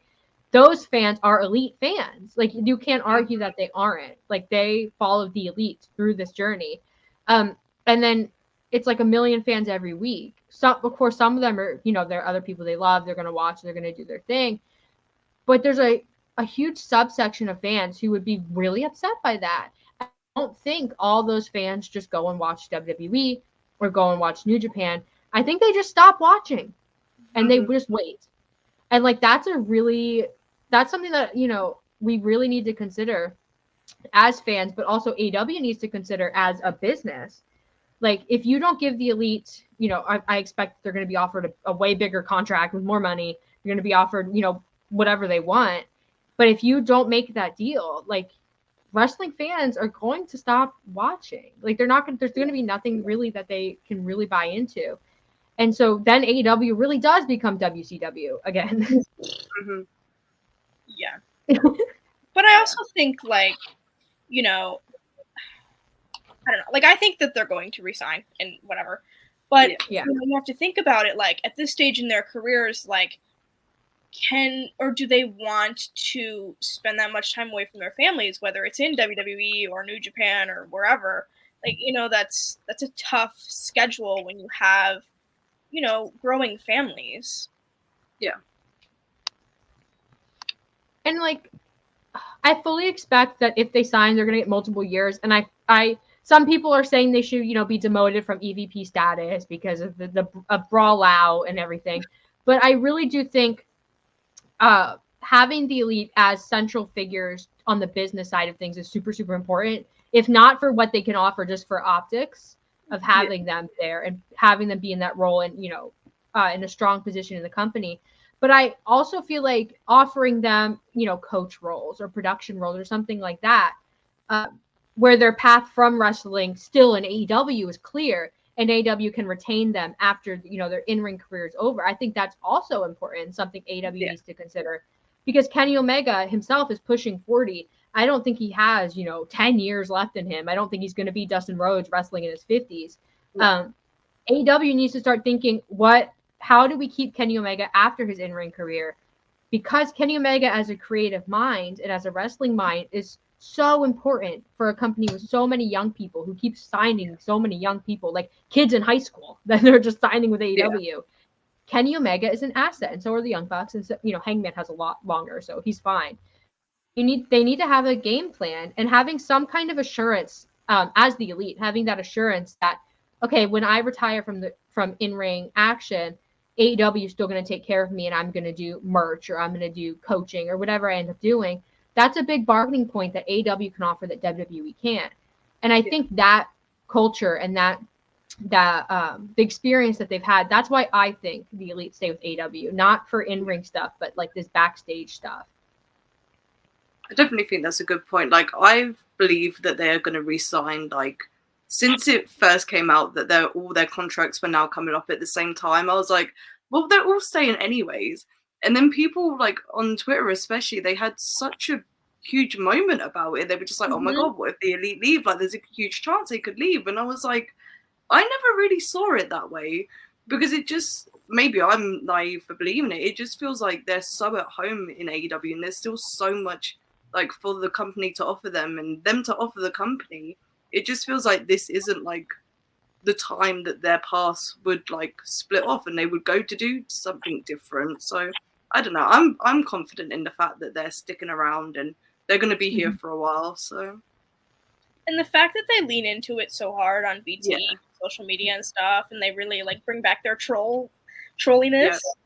Those fans are Elite fans. Like, you can't argue that they aren't. Like, they followed the Elite through this journey. And then it's like a million fans every week. Some, of course, some of them are, you know, there are other people they love. They're going to watch. They're going to do their thing. But there's a huge subsection of fans who would be really upset by that. I don't think all those fans just go and watch WWE or go and watch New Japan. I think they just stop watching and they just wait. And like, that's something that, you know, we really need to consider as fans, but also AEW needs to consider as a business. Like, if you don't give the Elite, you know, I expect they're going to be offered a way bigger contract with more money. You're going to be offered, you know, whatever they want. But if you don't make that deal, like, wrestling fans are going to stop watching. Like, there's going to be nothing really that they can really buy into. And so then AEW really does become WCW again. Yeah. But I also think, like, you know, I don't know. Like, I think that they're going to resign and whatever. But yeah. You know, you have to think about it, like, at this stage in their careers, like, do they want to spend that much time away from their families, whether it's in WWE or New Japan or wherever? Like, you know, that's a tough schedule when you have, you know, growing families. Yeah. And like, I fully expect that if they sign, they're going to get multiple years. And some people are saying they should, you know, be demoted from EVP status because of the brawl out and everything. But I really do think having the Elite as central figures on the business side of things is super, super important. If not for what they can offer, just for optics of having them there and having them be in that role and, you know, in a strong position in the company. But I also feel like offering them, you know, coach roles or production roles or something like that, where their path from wrestling still in AEW is clear and AEW can retain them after, you know, their in-ring career is over. I think that's also important, something AEW needs to consider, because Kenny Omega himself is pushing 40. I don't think he has, you know, 10 years left in him. I don't think he's going to be Dustin Rhodes wrestling in his 50s. AEW needs to start thinking, how do we keep Kenny Omega after his in-ring career? Because Kenny Omega as a creative mind and as a wrestling mind is so important for a company with so many young people who keep signing so many young people, like kids in high school that they're just signing with AEW. Yeah. Kenny Omega is an asset, and so are the Young Bucks. And so, you know, Hangman has a lot longer, so he's fine. They need to have a game plan and having some kind of assurance as the Elite, having that assurance that, okay, when I retire from in-ring action, AEW is still going to take care of me and I'm going to do merch or I'm going to do coaching or whatever I end up doing. That's a big bargaining point that AEW can offer that WWE can't. And I think that culture and that the experience that they've had, that's why I think the Elite stay with AEW, not for in-ring stuff, but like this backstage stuff. I definitely think that's a good point. Like, I believe that they are going to re-sign, like, since it first came out that all their contracts were now coming up at the same time, I was like, well, they're all staying anyways. And then people, like, on Twitter especially, they had such a huge moment about it. They were just like, oh my God, what if the Elite leave? Like, there's a huge chance they could leave. And I was like, I never really saw it that way, because it just, maybe I'm naive for believing it. It just feels like they're so at home in AEW and there's still so much, like, for the company to offer them and them to offer the company. It just feels like this isn't like the time that their paths would like split off and they would go to do something different. So I don't know. I'm confident in the fact that they're sticking around and they're going to be here for a while. So, and the fact that they lean into it so hard on BT, social media and stuff, and they really like bring back their trolliness.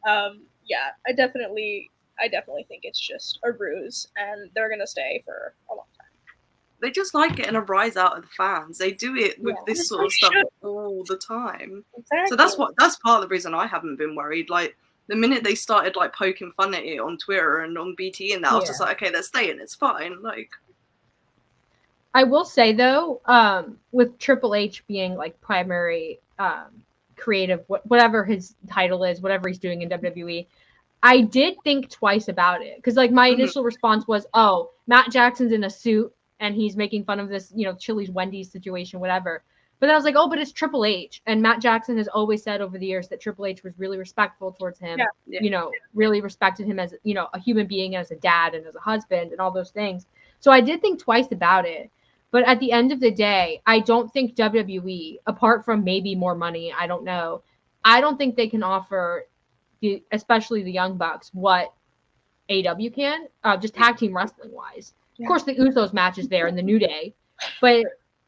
Yeah, I definitely think it's just a ruse, and they're gonna stay for a long time. They just like getting a rise out of the fans. They do it with this sort of stuff all the time. Exactly. So that's part of the reason I haven't been worried. Like, the minute they started like poking fun at it on Twitter and on BT and that, I was just like, okay, they're staying, it's fine. Like, I will say though, with Triple H being like primary creative, whatever his title is, whatever he's doing in WWE, I did think twice about it because like my initial response was, oh, Matt Jackson's in a suit and he's making fun of this, Chili's Wendy's situation, whatever. But then I was like, oh, but it's Triple H, and Matt Jackson has always said over the years that Triple H was really respectful towards him, really respected him as a human being, as a dad, and as a husband, and all those things. So I did think twice about it. But at the end of the day, I don't think WWE, apart from maybe more money, I don't know, I don't think they can offer, especially the Young Bucks, what AEW can, just tag team wrestling wise. Yeah. Of course, the Usos match is there in the New Day, but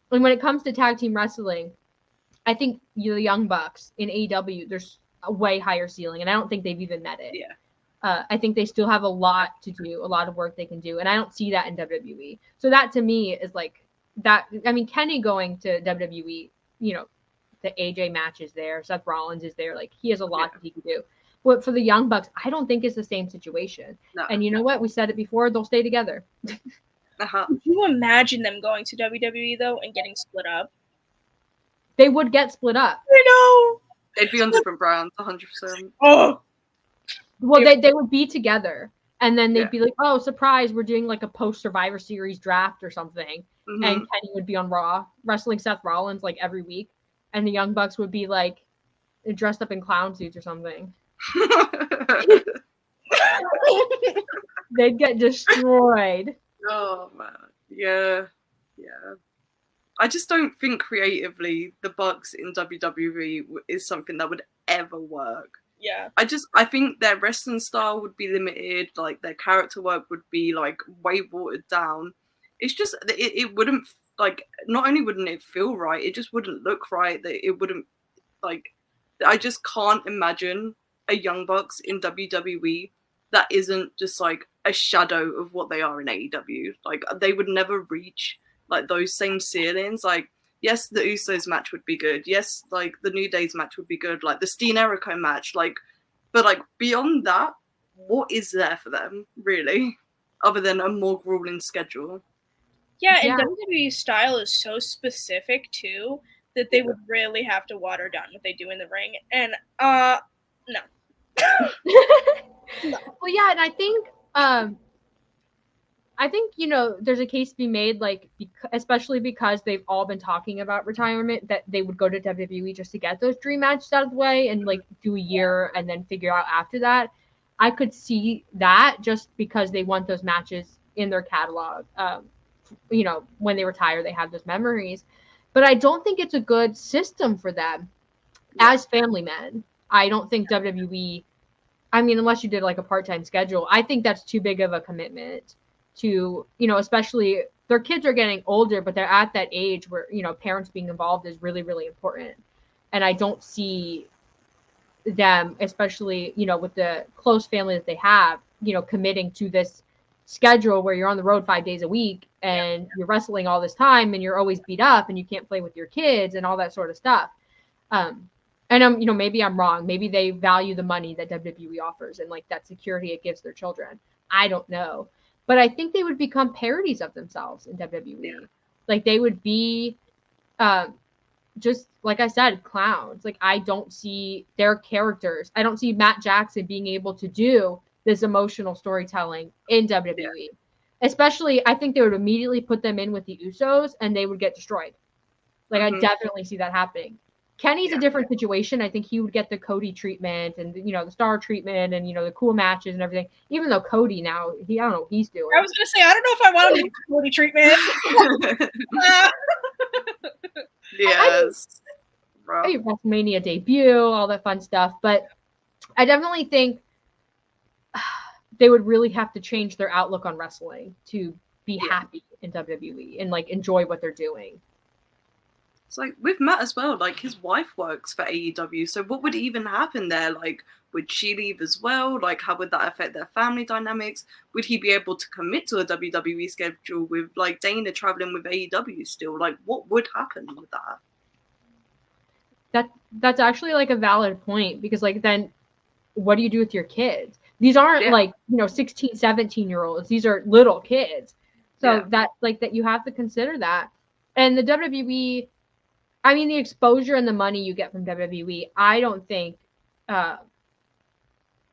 when it comes to tag team wrestling, I think the Young Bucks in AEW, there's a way higher ceiling, and I don't think they've even met it. Yeah. I think they still have a lot to do, a lot of work they can do, and I don't see that in WWE. So that to me is like that. I mean, Kenny going to WWE, the AJ match is there, Seth Rollins is there, like he has a lot that he can do. But for the Young Bucks, I don't think it's the same situation. No. And you know what? We said it before, they'll stay together. Could you imagine them going to WWE, though, and getting split up? They would get split up. I know. They'd be on different brands, 100%. Oh. Well, they would be together. And then they'd be like, oh, surprise, we're doing like a post-Survivor Series draft or something. Mm-hmm. And Kenny would be on Raw, wrestling Seth Rollins like every week. And the Young Bucks would be like dressed up in clown suits or something. They'd get destroyed. Oh man, yeah. I just don't think creatively the Bucks in WWE is something that would ever work. Yeah. I think their wrestling style would be limited, like their character work would be like way watered down. It's just it wouldn't, like, not only wouldn't it feel right, it just wouldn't look right. That it wouldn't, like, I just can't imagine a Young Bucks in WWE that isn't just like a shadow of what they are in AEW. Like, they would never reach like those same ceilings. Like, yes, the Usos match would be good. Yes, like the New Day's match would be good. Like the Steen Jericho match. Like, but like beyond that, what is there for them really, other than a more grueling schedule? Yeah, and WWE's style is so specific too that they would really have to water down what they do in the ring. And no. Well, yeah, and I think there's a case to be made, like, especially because they've all been talking about retirement, that they would go to WWE just to get those dream matches out of the way and like do a year and then figure out after that. I could see that just because they want those matches in their catalog. When they retire, they have those memories. But I don't think it's a good system for them as family men. I don't think WWE, I mean, unless you did like a part-time schedule, I think that's too big of a commitment to, especially their kids are getting older, but they're at that age where, parents being involved is really, really important. And I don't see them, especially, with the close family that they have, committing to this schedule where you're on the road 5 days a week and you're wrestling all this time and you're always beat up and you can't play with your kids and all that sort of stuff. And maybe I'm wrong. Maybe they value the money that WWE offers and like that security it gives their children. I don't know. But I think they would become parodies of themselves in WWE. Yeah. Like they would be just, like I said, clowns. Like I don't see their characters. I don't see Matt Jackson being able to do this emotional storytelling in WWE. Yeah. Especially, I think they would immediately put them in with the Usos and they would get destroyed. Like I definitely see that happening. Kenny's a different situation. I think he would get the Cody treatment and, the star treatment and, the cool matches and everything. Even though Cody now, I don't know what he's doing. I was going to say, I don't know if I want him to get the Cody treatment. Yes. WrestleMania debut, all that fun stuff. But I definitely think they would really have to change their outlook on wrestling to be happy in WWE and, like, enjoy what they're doing. It's like with Matt as well, like his wife works for AEW. So what would even happen there? Like, would she leave as well? Like, how would that affect their family dynamics? Would he be able to commit to a WWE schedule with like Dana traveling with AEW still? Like, what would happen with that? That's actually like a valid point because like then what do you do with your kids? These aren't like, 16, 17-year-olds. These are little kids. So that you have to consider that. And the WWE, I mean, the exposure and the money you get from WWE, I don't think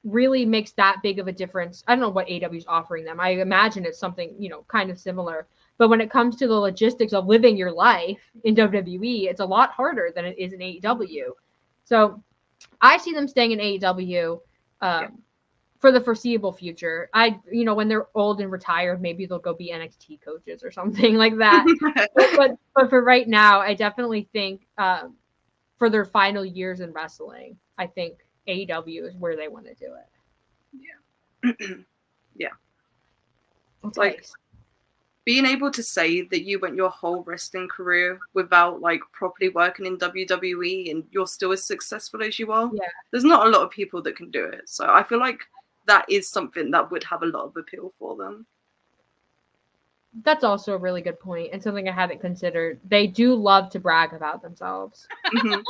really makes that big of a difference. I don't know what AEW is offering them. I imagine it's something, kind of similar. But when it comes to the logistics of living your life in WWE, it's a lot harder than it is in AEW. So I see them staying in AEW for the foreseeable future. When they're old and retired, maybe they'll go be NXT coaches or something like that. but for right now, I definitely think for their final years in wrestling, I think AEW is where they want to do it. Yeah. Yeah. It's okay. like being able to say that you went your whole wrestling career without like properly working in WWE and you're still as successful as you are. Yeah. There's not a lot of people that can do it. So I feel like that is something that would have a lot of appeal for them. That's also a really good point and something I hadn't considered. They do love to brag about themselves. Mm-hmm.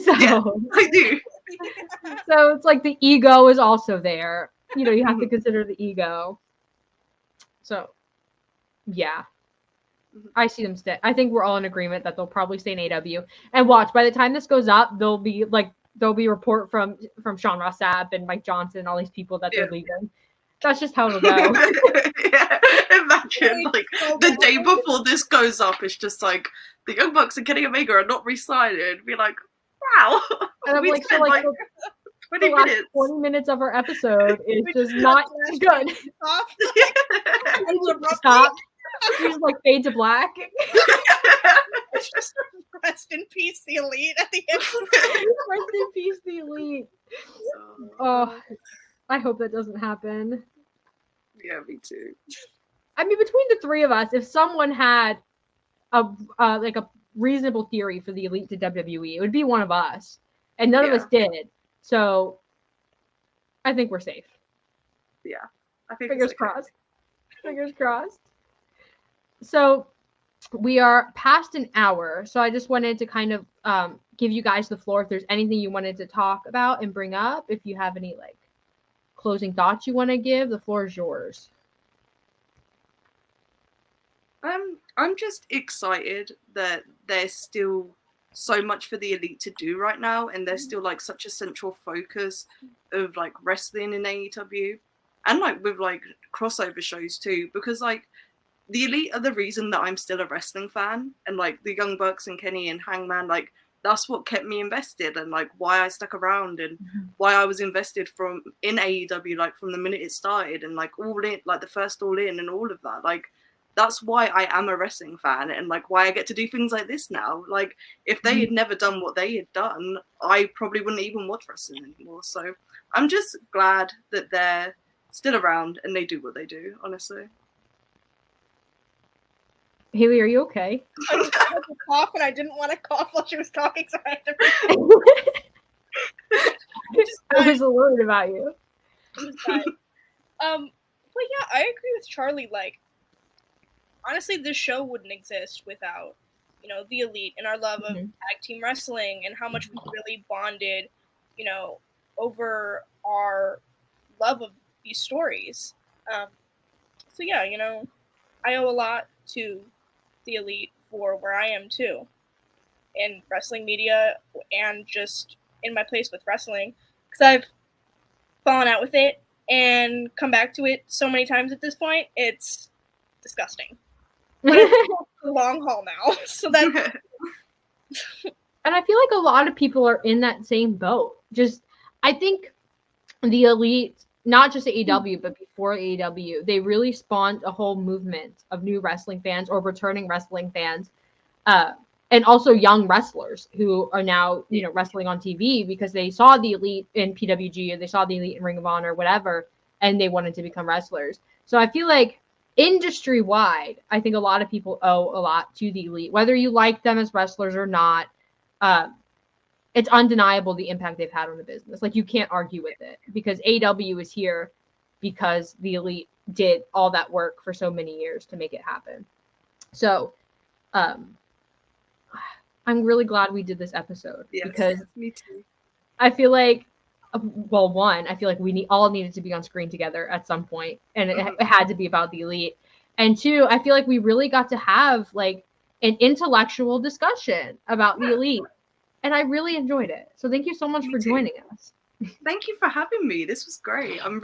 So yeah, I do. So it's like the ego is also there. You have to consider the ego. So, yeah. I see them stay. I think we're all in agreement that they'll probably stay in AEW. And watch, by the time this goes up, there'll be a report from Sean Ross Sapp and Mike Johnson and all these people that they're leaving. That's just how it'll go. Yeah. Imagine the day before this goes up, it's just like the Young Bucks and Kenny Omega are not re-signed. Be like, wow. And I'm like, so 20 minutes. 20 minutes of our episode is just not good. Stop. You just fade to black. It's just rest in peace, the Elite at the end. Rest in peace, the Elite. Oh, I hope that doesn't happen. Yeah, me too. I mean, between the three of us, if someone had a reasonable theory for the Elite to WWE, it would be one of us, and none of us did. So, I think we're safe. Yeah, I think fingers crossed. Fingers crossed. So, we are past an hour, so I just wanted to kind of give you guys the floor if there's anything you wanted to talk about and bring up. If you have any closing thoughts you want to give, the floor is yours. I'm just excited that there's still so much for the Elite to do right now, and there's still such a central focus of wrestling in AEW, and with crossover shows too, because the Elite are the reason that I'm still a wrestling fan, and the Young Bucks and Kenny and Hangman, that's what kept me invested, and why I stuck around, and why I was invested in AEW from the minute it started, and All In, the first All In and all of that. That's why I am a wrestling fan, and why I get to do things like this now. If they had never done what they had done, I probably wouldn't even watch wrestling anymore. So I'm just glad that they're still around and they do what they do, honestly. Haley, are you okay? I was about to cough and I didn't want to cough while she was talking, so I had to. I was worried about you. But yeah, I agree with Charlie. Honestly, this show wouldn't exist without, the Elite and our love of tag team wrestling and how much we really bonded, over our love of these stories. So yeah, I owe a lot to the Elite for where I am too, in wrestling media and just in my place with wrestling, because I've fallen out with it and come back to it so many times at this point. It's disgusting. But it's a long haul now, so that. And I feel like a lot of people are in that same boat. I think the Elite, not just AEW, but before AEW, they really spawned a whole movement of new wrestling fans or returning wrestling fans, and also young wrestlers who are now, wrestling on TV because they saw the Elite in PWG or they saw the Elite in Ring of Honor or whatever, and they wanted to become wrestlers. So I feel like industry-wide, I think a lot of people owe a lot to the Elite. Whether you like them as wrestlers or not, it's undeniable the impact they've had on the business. You can't argue with it because AEW is here because the Elite did all that work for so many years to make it happen. So, I'm really glad we did this episode because me too. I feel like, I feel like we all needed to be on screen together at some point, and it had to be about the Elite. And 2, I feel like we really got to have like an intellectual discussion about the Elite. And I really enjoyed it. So thank you so much for joining us. Thank you for having me. This was great. I'm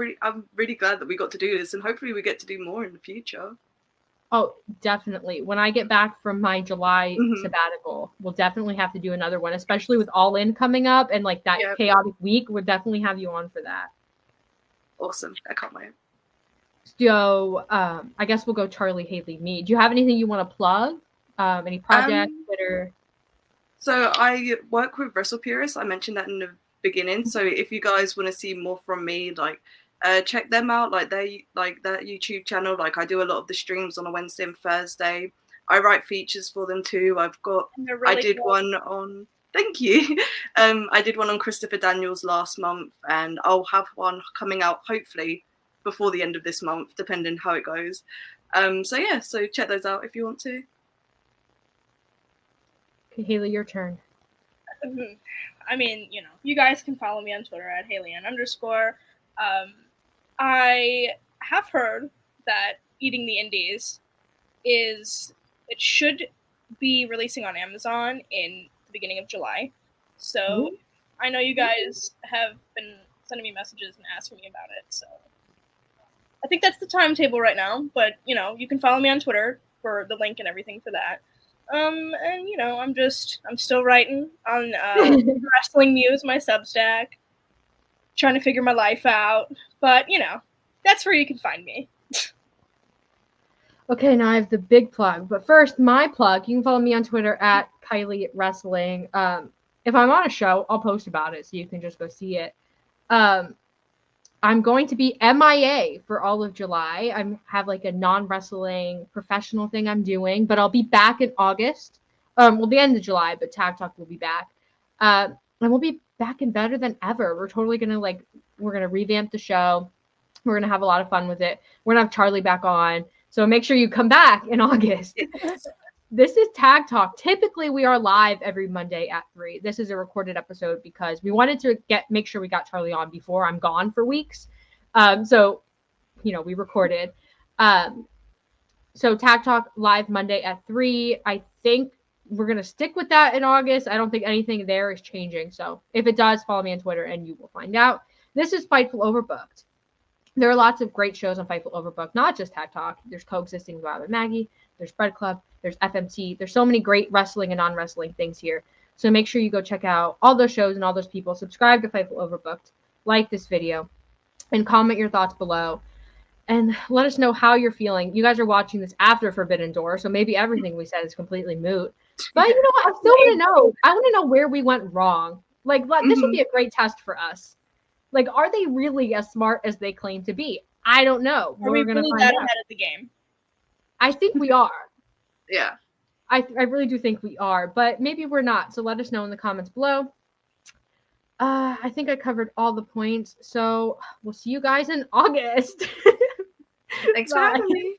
really glad that we got to do this, and hopefully we get to do more in the future. Oh, definitely. When I get back from my July sabbatical, we'll definitely have to do another one, especially with All In coming up and like that chaotic week. We'll definitely have you on for that. Awesome. I can't wait. So I guess we'll go Charlie, Haley, me. Do you have anything you want to plug? Any projects, Twitter? So I work with WrestlePurists. I mentioned that in the beginning. So if you guys want to see more from me, like check them out, like that YouTube channel. Like I do a lot of the streams on a Wednesday and Thursday. I write features for them too. I did one on thank you. I did one on Christopher Daniels last month, and I'll have one coming out hopefully before the end of this month, depending how it goes. So check those out if you want to. Okay, Haley, your turn. I mean, you guys can follow me on Twitter at Haley_. I have heard that Eating the Indies it should be releasing on Amazon in the beginning of July. So I know you guys have been sending me messages and asking me about it. So I think that's the timetable right now. But you can follow me on Twitter for the link and everything for that. And I'm still writing on Wrestling Muse, my Substack, trying to figure my life out. But that's where you can find me. Okay, now I have the big plug. But first, my plug. You can follow me on Twitter at Kiley Wrestling. If I'm on a show, I'll post about it, so you can just go see it. I'm going to be MIA for all of July. I have like a non-wrestling professional thing I'm doing, but I'll be back in August. Well, the end of July, but Tag Talk will be back. And we'll be back and better than ever. We're totally we're going to revamp the show. We're going to have a lot of fun with it. We're going to have Charlie back on. So make sure you come back in August. This is Tag Talk. Typically, we are live every Monday at 3. This is a recorded episode because we wanted to make sure we got Charlie on before I'm gone for weeks. So we recorded. So Tag Talk live Monday at 3. I think we're going to stick with that in August. I don't think anything there is changing. So if it does, follow me on Twitter and you will find out. This is Fightful Overbooked. There are lots of great shows on Fightful Overbooked, not just Tag Talk. There's Coexisting with Bob and Maggie. There's Spread Club. There's FMT. There's so many great wrestling and non-wrestling things here. So make sure you go check out all those shows and all those people. Subscribe to Fightful Overbooked. Like this video. And comment your thoughts below. And let us know how you're feeling. You guys are watching this after Forbidden Door, so maybe everything we said is completely moot. But you know what? I still want to know. I want to know where we went wrong. Like, this would be a great test for us. Like, are they really as smart as they claim to be? I don't know. We're going to find out. Ahead of the game? I think we are. Yeah. I really do think we are, but maybe we're not. So let us know in the comments below. I think I covered all the points. So we'll see you guys in August. Thanks for having me.